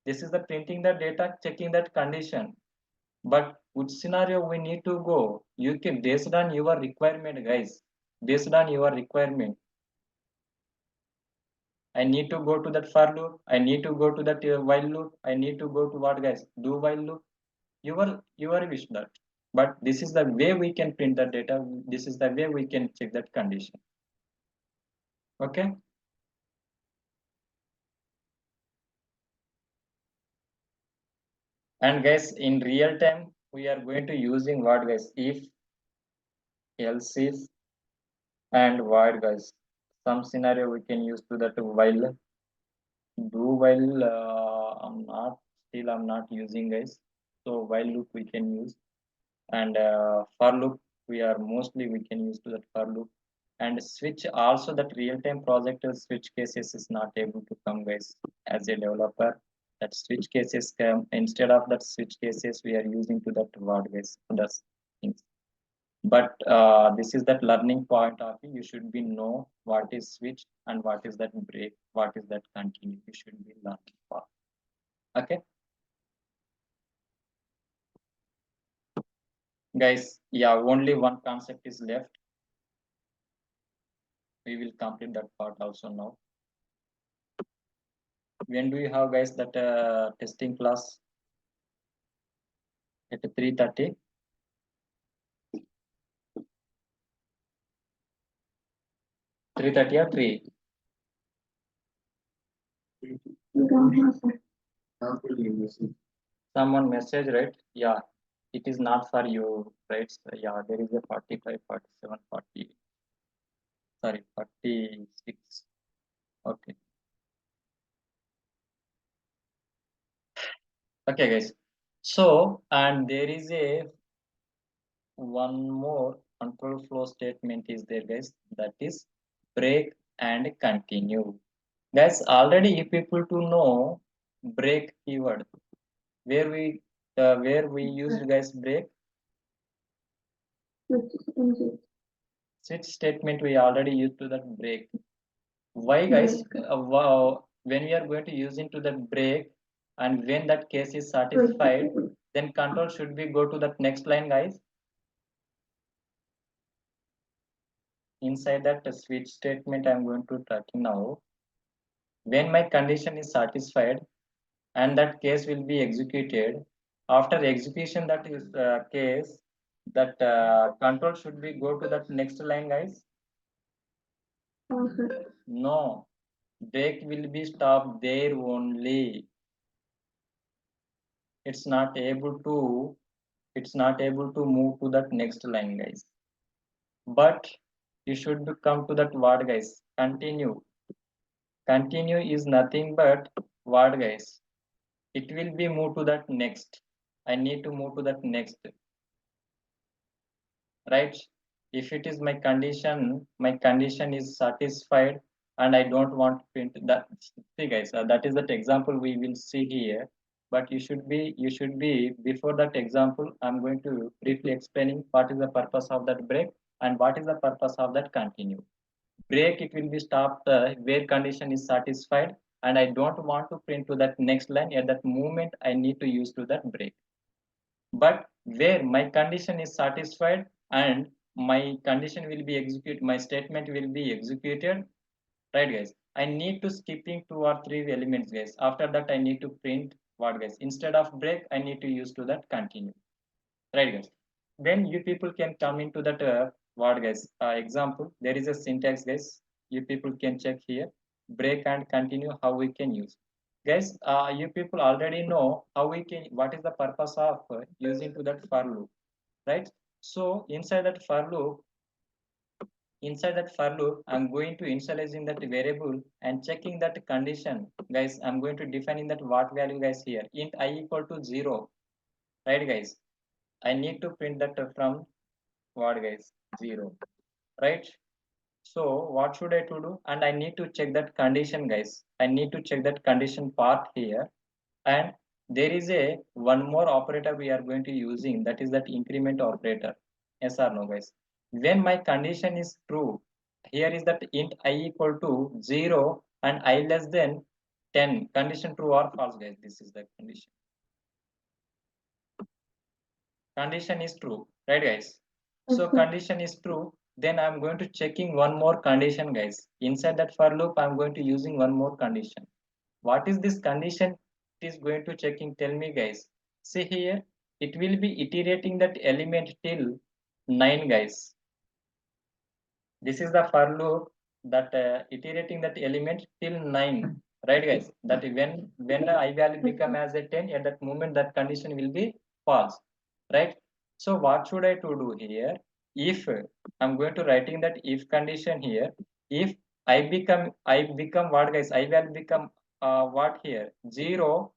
This is the printing the data, checking that condition. But which scenario we need to go, you can based on your requirement guys, based on your requirement. I need to go to that for loop, I need to go to that while loop, I need to go to what guys, do while loop, your wish that. But this is the way we can print the data, this is the way we can check that condition. Okay. And guys, in real time we are going to using what guys, if, else if, and while guys, some scenario we can use to that while. Do while I'm not using guys. So while loop we can use, and for loop we are mostly we can use to that for loop. And switch also, that real time project switch cases is not able to come guys. As a developer, that switch cases come, instead of that switch cases we are using to that word guys, that's things. But this is that learning point of view. You should be know what is switch and what is that break, what is that continue. You should be learning for. Okay, guys. Yeah, only one concept is left. We will complete that part also now. When do you have, guys, that testing class? At 3:30. 3:30 or 3? We don't have that. Someone message, right? Yeah, it is not for you, right? So, yeah, there is a 45, 47, 40. Sorry, 46. Okay. Okay, guys. So, and there is a one more control flow statement is there, guys. That is break and continue. Guys, already you people to know break keyword. Where we used, guys, break. Switch. Switch statement we already used to that break. Why, guys? Wow, when we are going to use into that break, and when that case is satisfied, then control should be go to that next line, guys. Inside that switch statement, I'm going to touch now. When my condition is satisfied and that case will be executed, after execution that is case, that control should be go to that next line, guys. No, break will be stopped there only. It's not able to move to that next line, guys. But you should come to that word, guys. Continue. Continue is nothing but word, guys. It will be moved to that next. I need to move to that next, right? If it is my condition is satisfied and I don't want to print that. See, guys, that is that example we will see here. But you should be before that example. I'm going to briefly explaining what is the purpose of that break and what is the purpose of that continue. Break, it will be stopped where condition is satisfied and I don't want to print to that next line. At that moment I need to use to that break. But where my condition is satisfied and my condition will be executed, my statement will be executed, right, guys? I need to skipping 2 or 3 elements, guys. After that I need to print what, guys? Instead of break I need to use to that continue, right, guys? Then you people can come into that word, guys. Example, there is a syntax, guys. You people can check here. Break and continue, how we can use, guys. You people already know how we can, what is the purpose of using to that for loop, right? So inside that for loop I'm going to initializing that variable and checking that condition, guys. I'm going to defining that what value, guys, here int I equal to 0, right, guys? I need to print that from what, guys? 0, right? So what should I to do? And I need to check that condition, guys. I need to check that condition part here. And there is a one more operator we are going to using, that is that increment operator. Yes or no, guys? When my condition is true, here is that int I equal to 0 and I less than 10. Condition true or false, guys? This is the condition. Condition is true, right, guys? So condition is true, then I'm going to checking one more condition, guys. Inside that for loop I'm going to using one more condition. What is this condition? It is going to checking, tell me, guys. See here, it will be iterating that element till 9, guys. This is the for loop that iterating that element till 9, right, guys? That when the I value become as a 10, at that moment that condition will be false, right? So what should I to do here? If I'm going to writing that if condition here, if I become what, guys? I value become what here 0,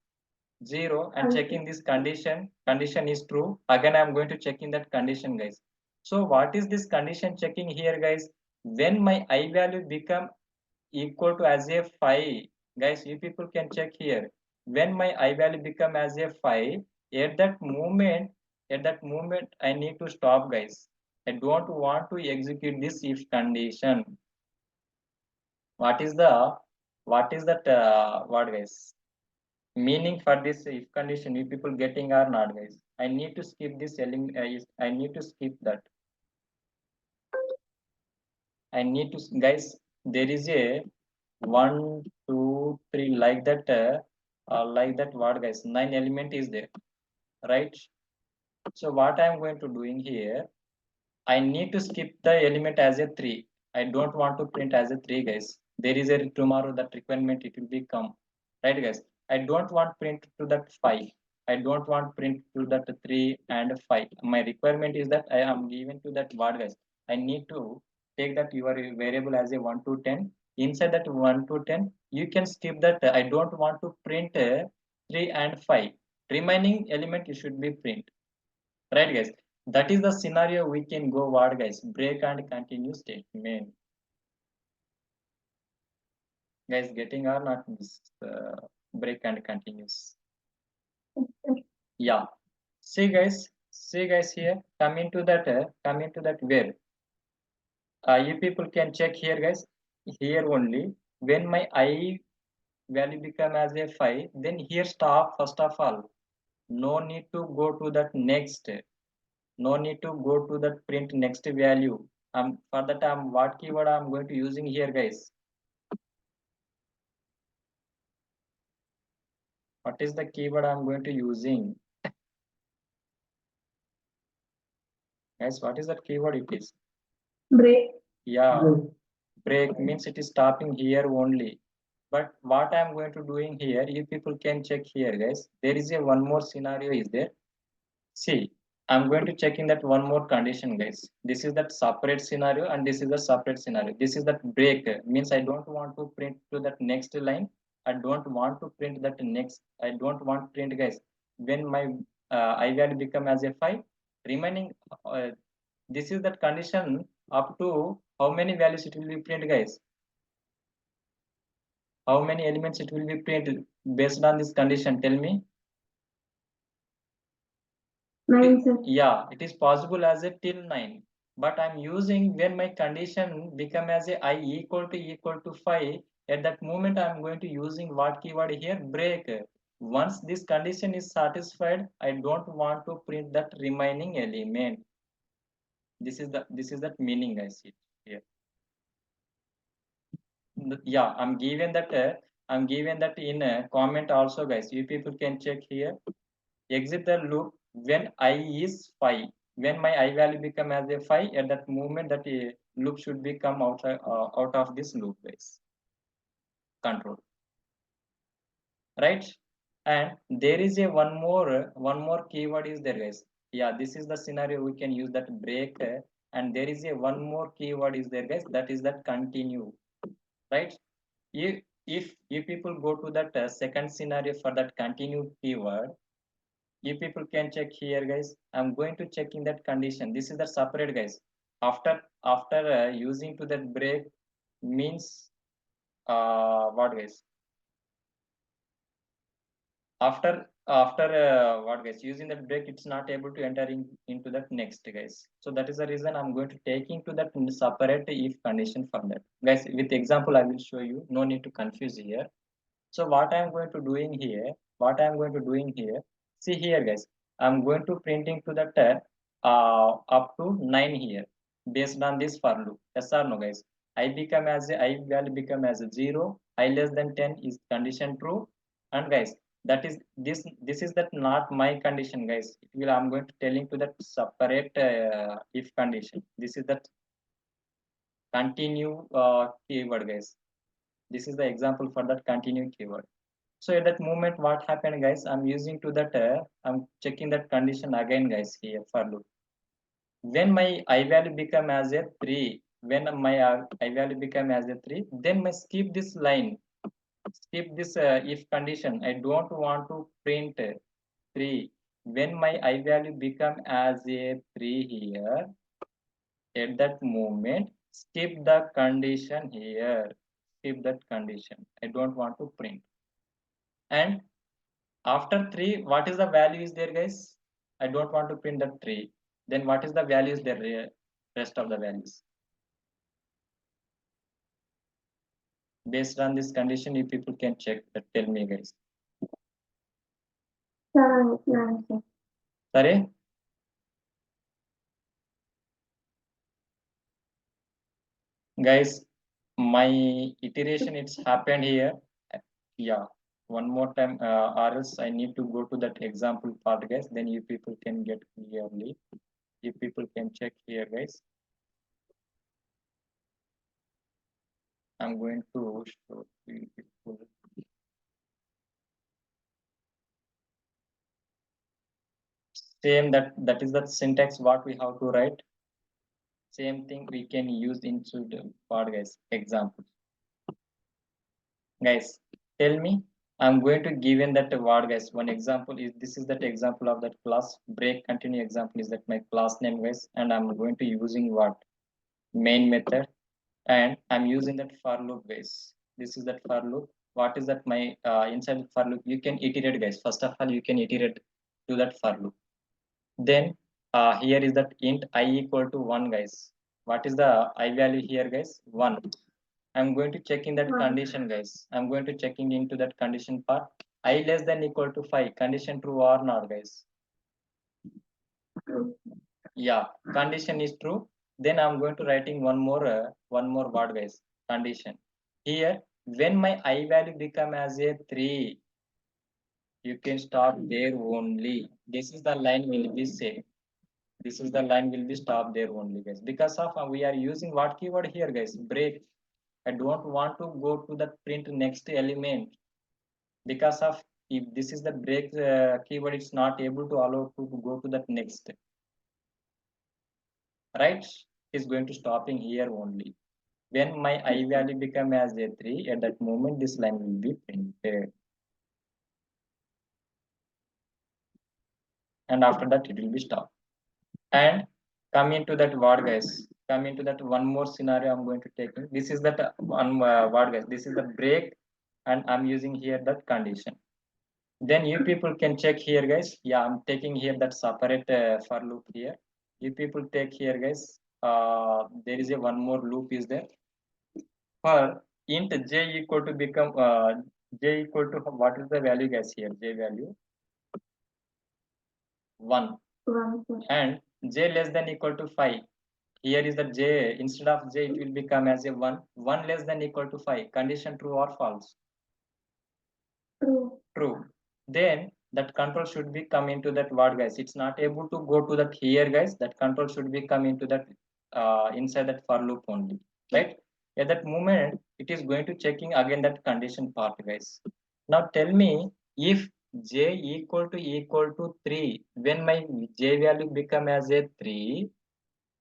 0, and checking this condition is true. Again I'm going to checking that condition, guys. So what is this condition checking here, guys? When my I value become equal to as a 5, guys, you people can check here. When my I value become as a 5, at that moment I need to stop, guys. I don't want to execute this if condition. What is that what guys? Meaning for this if condition, you people getting or not guys? I need to skip this element. I need to skip that. I need to guys. There is a 1, 2, 3 like that. What guys? 9 element is there, right? So what I am going to doing here, I need to skip the element as a 3. I don't want to print as a 3 guys. There is a tomorrow that requirement it will become, right guys. I don't want print to that 5. I don't want print to that 3 and 5. My requirement is that I am given to that word guys. I need to take that your variable as a 1 to 10. Inside that 1 to 10, you can skip that. I don't want to print 3 and 5. Remaining element you should be print, right guys. That is the scenario we can go what guys, break and continue statement. Guys getting or not this break and continues? Yeah, see guys here, come into that where you people can check here guys. Here only when my I value become as a 5, then here stop first of all. No need to go to that next. No need to go to that print next value. For that what keyword I'm going to using here guys? What is the keyword I'm going to using? Guys, what is that keyword it is? Break. Yeah, break means it is stopping here only. But what I'm going to doing here, you people can check here guys. There is a one more scenario is there. See, I'm going to check in that one more condition, guys. This is that separate scenario and this is the separate scenario. This is that break means I don't want to print to that next line. I don't want to print that next. I don't want print, guys. When my I value become as a 5, remaining this is that condition up to how many values it will be print, guys. How many elements it will be printed based on this condition? Tell me. 9, sir. Yeah, it is possible as a till 9, but I'm using when my condition become as a I equal to 5. At that moment I'm going to using what keyword here? Break. Once this condition is satisfied, I don't want to print that remaining element. This is that meaning I see here. Yeah, I'm given that in a comment also guys. You people can check here. Exit the loop when I is 5. When my I value become as a 5, at that moment that loop should be come out of this loop guys. Control. Right? And there is a one more keyword is there guys. Yeah, this is the scenario we can use that break and there is a one more keyword is there guys, that is that continue. Right? If you people go to that second scenario for that continue keyword, you people can check here guys. I'm going to check in that condition. This is the separate guys. After using to that break means what guys? After what guys, using that break it's not able to enter into that next guys. So that is the reason I'm going to take into that separate if condition from that guys. With example I will show you, no need to confuse here. So what I'm going to doing here, see here guys, I'm going to printing to the up to 9 here based on this for loop. Yes or no guys? I value become as a 0, I less than 10 is condition true. And guys, that is this is that not my condition guys. It will I'm going to telling to that separate if condition. This is that continue keyword guys. This is the example for that continue keyword. So at that moment, what happened, guys? I'm using to that. I'm checking that condition again, guys. Here for loop. When my I value become as a 3, when my I value become as a 3, then my skip this line. Skip this if condition. I don't want to print 3. When my I value become as a 3 here, at that moment, skip the condition here. Skip that condition. I don't want to print. And after 3, what is the value is there, guys? I don't want to print that 3. Then what is the value is there? rest of the values. Based on this condition, you people can check that. Tell me, guys. 7, 9, sir. Sorry? Guys, my iteration it's happened here. Yeah, one more time, or else I need to go to that example part, guys. Then you people can get clearly. You people can check here, guys. I'm going to show you people. Same that is the syntax what we have to write. Same thing we can use into the part, guys. Example. Guys, tell me. I'm going to give in that word, guys. One example is this is that example of that class. Break continue example is that my class name, guys, and I'm going to using what main method, and I'm using that for loop, guys. This is that for loop. What is that my inside for loop? You can iterate, guys. First of all, you can iterate to that for loop. Then here is that int I equal to 1, guys. What is the I value here, guys? 1. I'm going to check in that condition, guys. I'm going to checking into that condition part. I less than equal to 5. Condition true or not, guys? True. Yeah, condition is true. Then I'm going to writing one more word, guys. Condition. Here, when my I value become as a 3, you can stop there only. This is the line will be safe. This is the line will be stopped there only, guys. Because of we are using what keyword here, guys? Break. I don't want to go to the print next element, because of if this is the break keyword, it's not able to allow to go to that next, right? It's going to stopping here only. When my I value become as a 3, at that moment this line will be printed, and after that it will be stopped. And come into that word, guys. Come into that one more scenario I'm going to take in. This is that one word, guys. This is the break, and I'm using here that condition. Then you people can check here, guys. Yeah, I'm taking here that separate for loop here. You people take here, guys. There is a one more loop is there. For int j equal to become j equal to what is the value, guys? Here j value 1, 1, sir. and j less than equal to 5. Here is the j, instead of j it will become as a 1. 1 less than equal to 5. Condition true or false? True. True. Then that control should be come into that word, guys. It's not able to go to that here, guys. That control should be come into that inside that for loop only, right? At that moment, it is going to checking again that condition part, guys. Now tell me, if j equal to 3, when my j value become as a 3,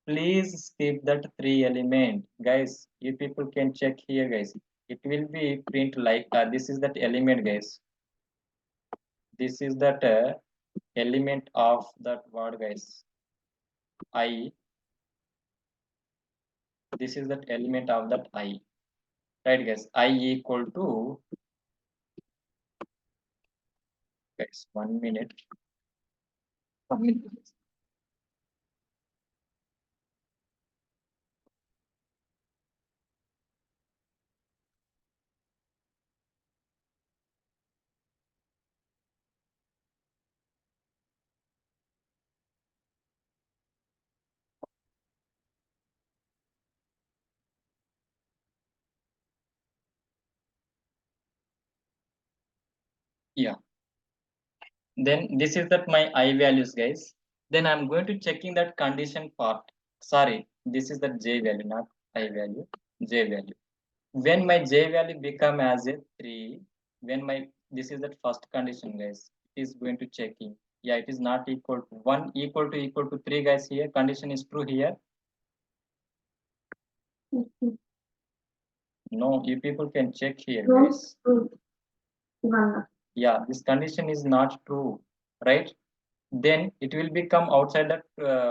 please skip that 3 element, guys. You people can check here, guys. It will be print like this is that element, guys. This is that element of that word, guys. I. This is that element of that I, right, guys? I equal to, guys, 1 minute. 1 minute. Yeah. Then this is that my I values, guys. Then I'm going to checking that condition part. Sorry, this is the J value, not I value. J value. When my J value become as a 3, when my this is that first condition, guys, it is going to checking. Yeah, it is not equal to 1 equal to 3, guys. Here condition is true here. No, you people can check here, No, guys. true. 1. Yeah, this condition is not true, right? Then it will become outside that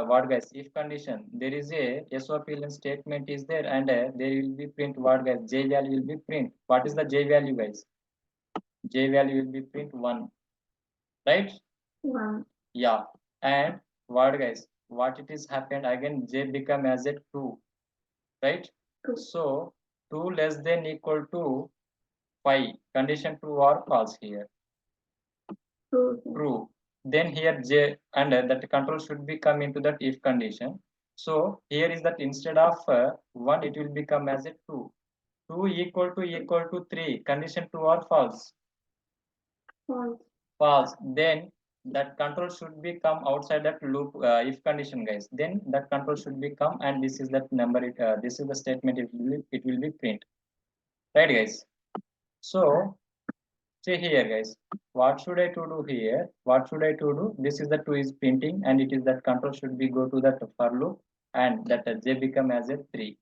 what, guys? If condition, there is a SOPLN statement is there, and there will be print what, guys? J value will be print. What is the J value, guys? J value will be print 1, right? 1. Yeah, and what, guys? what it is happened again, j become as a true, right? True. So 2 less than equal to 5, condition true or false here? True, sir. True. Then here j and that control should be come into that if condition. So here is that instead of 1 it will become as a 2. 2 equal to 3, condition true or false? False. False. Then that control should be come outside that loop if condition, guys. Then that control should be come, and this is that number. This is the statement. It will be print, right, guys? So see here, guys. What should I to do here? What should I to do? This is the 2 is printing, and it is that control should be go to that for loop, and that j become as a 3.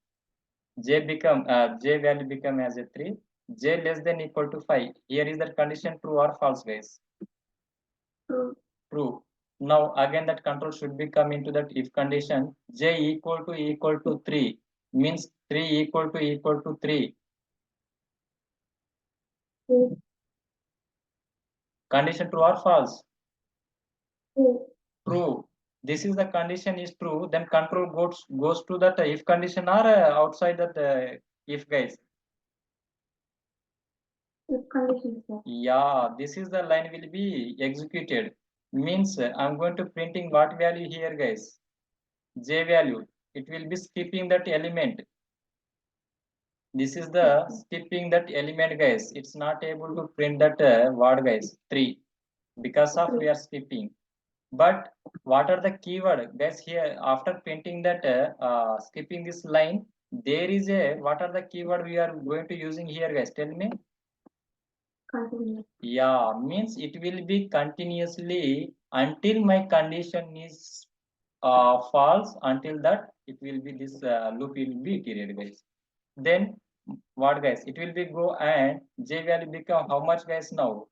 J value become as a 3. J less than equal to 5. Here is that condition true or false, guys? True. True. Now again that control should be come into that if condition. J equal to 3 means 3 equal to 3. True. Condition true or false? True. True. This is the condition is true. Then control goes to that if condition or outside that if, guys. If condition, sir. Yeah, this is the line will be executed. Means I'm going to printing what value here, guys? J value. It will be skipping that element. This is the skipping that element, guys. It's not able to print that word, guys. 3 because of we are skipping. But what are the keyword, guys? Here after printing that skipping this line, there is a what are the keyword we are going to using here, guys? Tell me. Continue. Yeah, means it will be continuously until my condition is false. Until that it will be this loop will be period, guys. Then what, guys? It will be go and j value become how much, guys? Now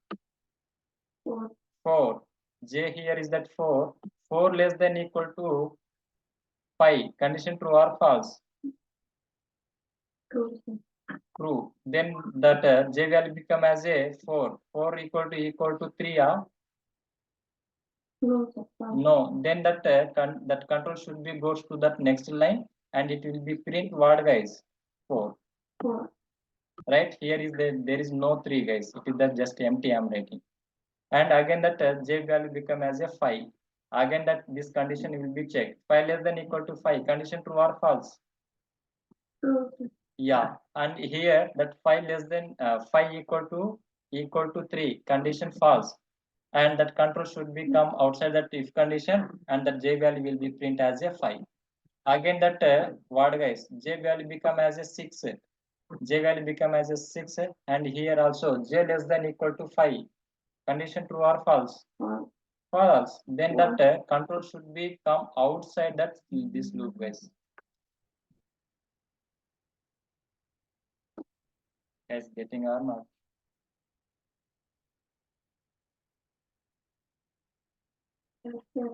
4. 4. J here is that 4. 4 less than equal to 5. Condition true or false? True, sir. True. Then that j value become as a 4. 4 equal to 3. No, sir. False. No. Then that that control should be goes to that next line, and it will be print what, guys? 4. 4. Right here is there is no 3, guys. It is that just empty I'm writing. And again that j value become as a 5. Again that this condition will be checked. 5 less than equal to 5. Condition true or false? True, sir. Yeah. And here that 5 less than 5 equal to 3. Condition false. And that control should become outside that if condition, and that j value will be print as a 5. Again that what, guys? J value become as a 6. J value become as a 6. And here also j less than equal to 5. Condition true or false? False. False. Then that control should be come outside that this loop, guys. Guys, getting or not? Yes, sir.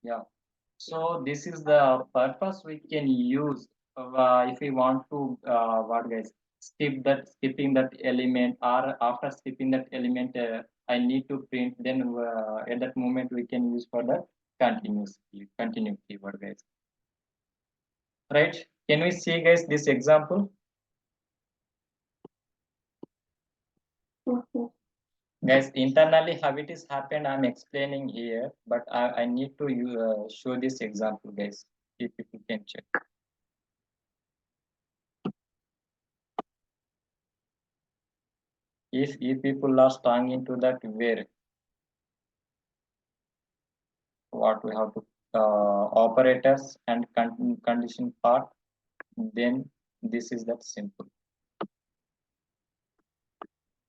Yeah. So this is the purpose we can use if we want to what, guys, skipping that element, or after skipping that element I need to print, then at that moment we can use for the continue keyword, guys. Right? Can we see, guys, this example? Yes, sir. Guys, internally how it is happened I'm explaining here, but I need to show this example, guys, if you can check. If people are strong into that, where what we have to operators and condition part, then this is that simple.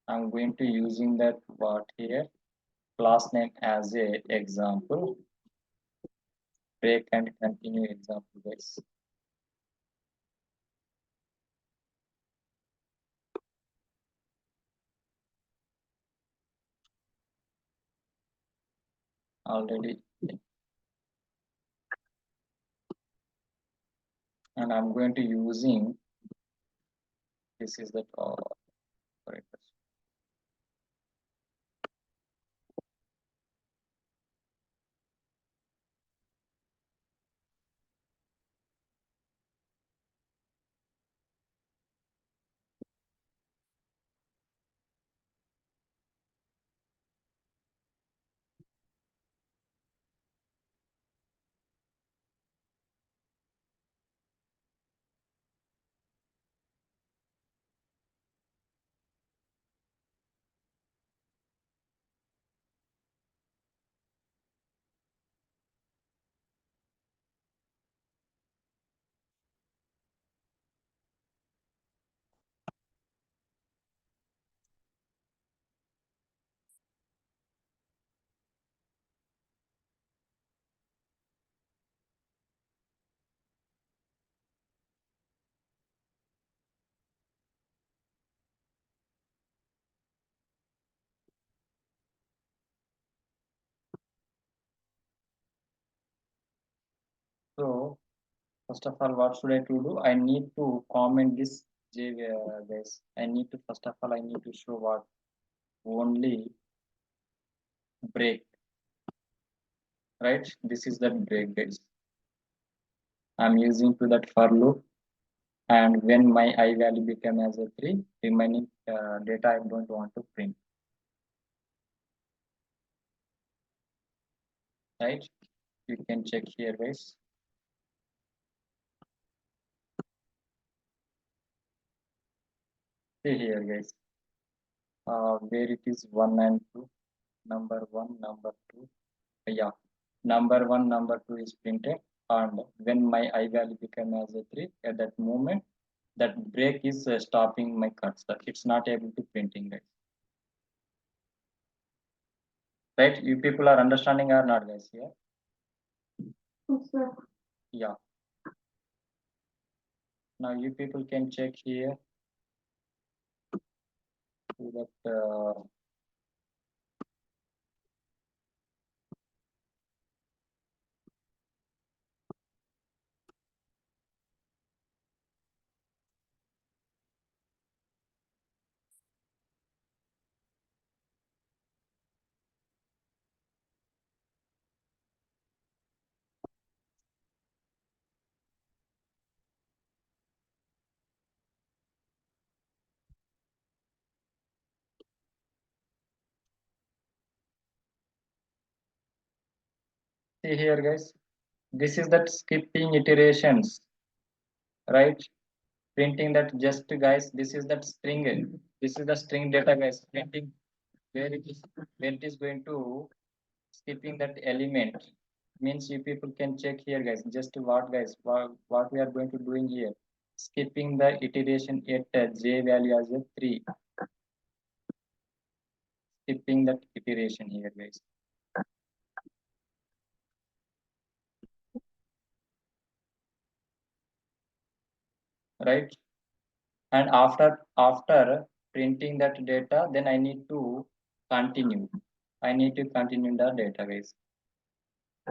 I'm going to using that what here, class name as a example, break and continue example, guys. Already, and I'm going to using this is that operators. So first of all, what should I to do? I need to comment this J guys. I need to first of all I need to show what only break, right? This is that break, guys. I'm using to that for loop, and when my I value become as a 3, remaining data I don't want to print, right? You can check here, guys. See here, guys. Where it is 1 and 2, number 1, number 2. Yeah, number 1, number 2 is printed, and when my I value become as a 3, at that moment, that break is stopping my cursor. It's not able to printing, guys. Right? You people are understanding or not, guys? Here? Yes, sir. Yeah. Now you people can check here that see here, guys. This is that skipping iterations, right? Printing that just, guys. This is that string. This is the string data, guys. Printing where it is going to skipping that element, means you people can check here, guys. Just what, guys, what we are going to doing here, skipping the iteration at j value as a 3, skipping that iteration here, guys, right? And after printing that data, then I need to continue, the data, guys.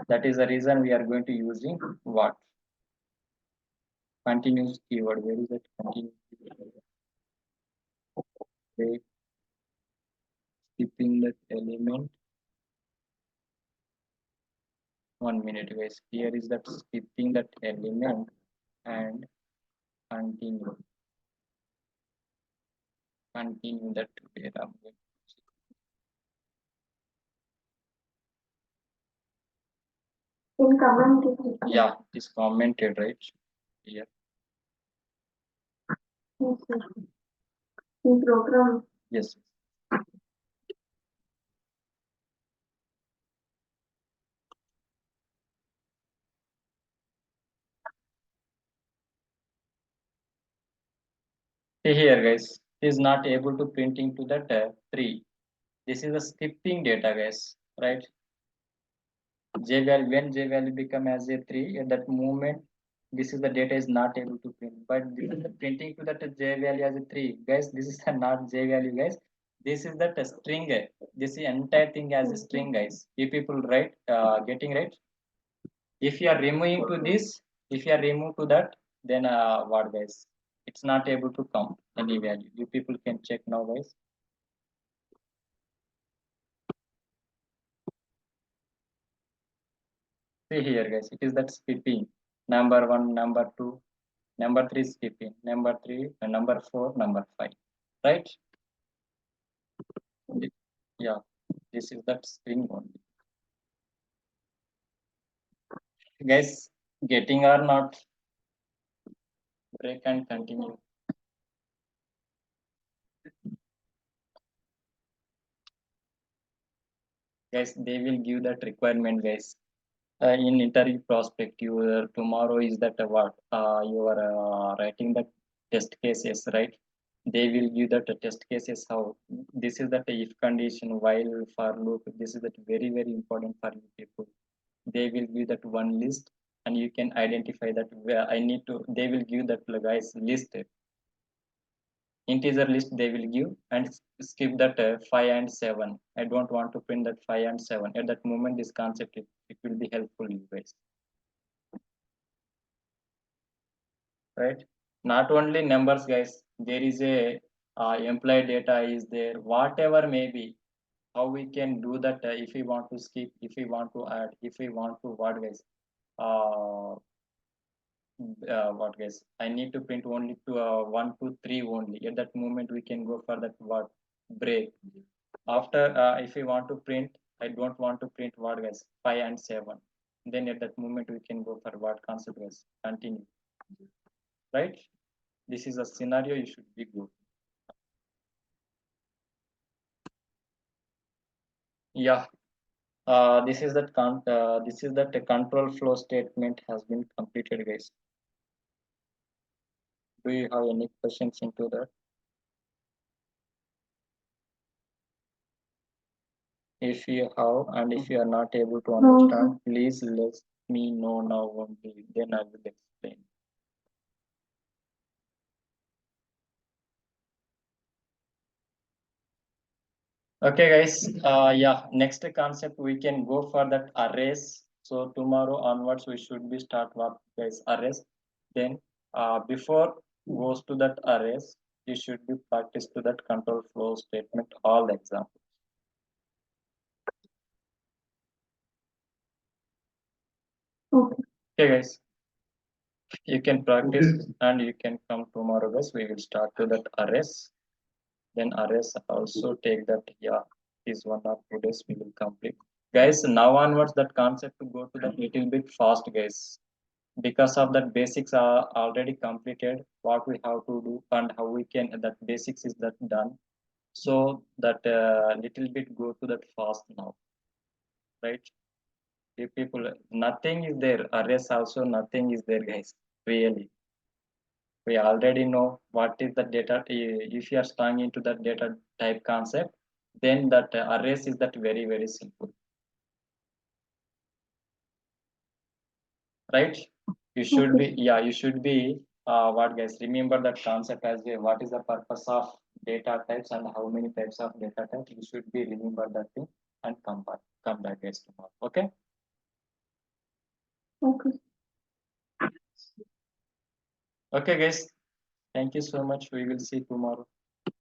That is the reason we are going to using what, continuous keyword. Where is that continuous keyword? Okay, skipping that element. 1 minute, guys. Here is that skipping that element and continue that data. In comment it is. Yeah, it is commented, right? Here. Yes, sir. In program. Yes. See here, guys. It is not able to printing to that 3. This is a skipping data, guys, right? J value, when J value become as a 3, at that moment, this is the data is not able to print. But this is the printing to that J value as a 3. Guys, this is not J value, guys. This is that string. This is entire thing as a string, guys. You people right, getting right? If you are removing to this, if you are remove to that, then what, guys? It's not able to come any value. You people can check now, guys. See here, guys. It is that skipping. Number 1, number 2, number 3 skipping, number 3, number 4, number 5, right? Yeah, this is that string only. Guys, getting or not? Break and continue. Guys, they will give that requirement, guys. In interview prospective, tomorrow is that what? You are writing the test cases, right? They will give that test cases. How this is that if condition, while, for loop. This is that very very important for you people. They will give that one list, and you can identify that where I need to. They will give that, guys, list, integer list they will give, and skip that 5 and 7. I don't want to print that 5 and 7 at that moment. This concept, it will be helpful, you guys. right? Not only numbers, guys. There is a employee data is there, whatever may be. How we can do that if we want to skip, if we want to add, if we want to what, guys? Uh, what, guys? I need to print only to 1, 2, 3 only. At that moment, we can go for that what break. After if we want to print, I don't want to print what, guys? 5 and 7. Then at that moment we can go for what concept, guys? Continue, right? This is a scenario you should be good. Yeah. This is that the control flow statement has been completed, guys. Do you have any questions into that? If you have, and if you are not able to No, understand, please let me know now only. Then I will explain. Okay, guys. Yeah. Next concept we can go for that arrays. So tomorrow onwards we should be start what, guys? Arrays. Then before goes to that arrays, you should be practice to that control flow statement all the examples. okay. Okay, guys. You can practice and you can come tomorrow, guys. We will start to that arrays. Then arrays also take that, yeah, is 1 or 2 days we will complete. Guys, now onwards that concept to go to that little bit fast, guys. Because of that basics are already completed, what we have to do and how we can, that basics is that done. So that little bit go to that fast now, right? You people, nothing is there. Arrays also nothing is there, guys. Really. We already know what is the data. If you are strong into that data type concept, then that arrays is that very, very simple, right? You should Okay. be, yeah, you should be, what, guys? Remember that concept as well. What is the purpose of data types and how many types of data types? You should be remember that thing and come back, guys, tomorrow. Okay? Okay. Okay, guys. Thank you so much. We will see tomorrow.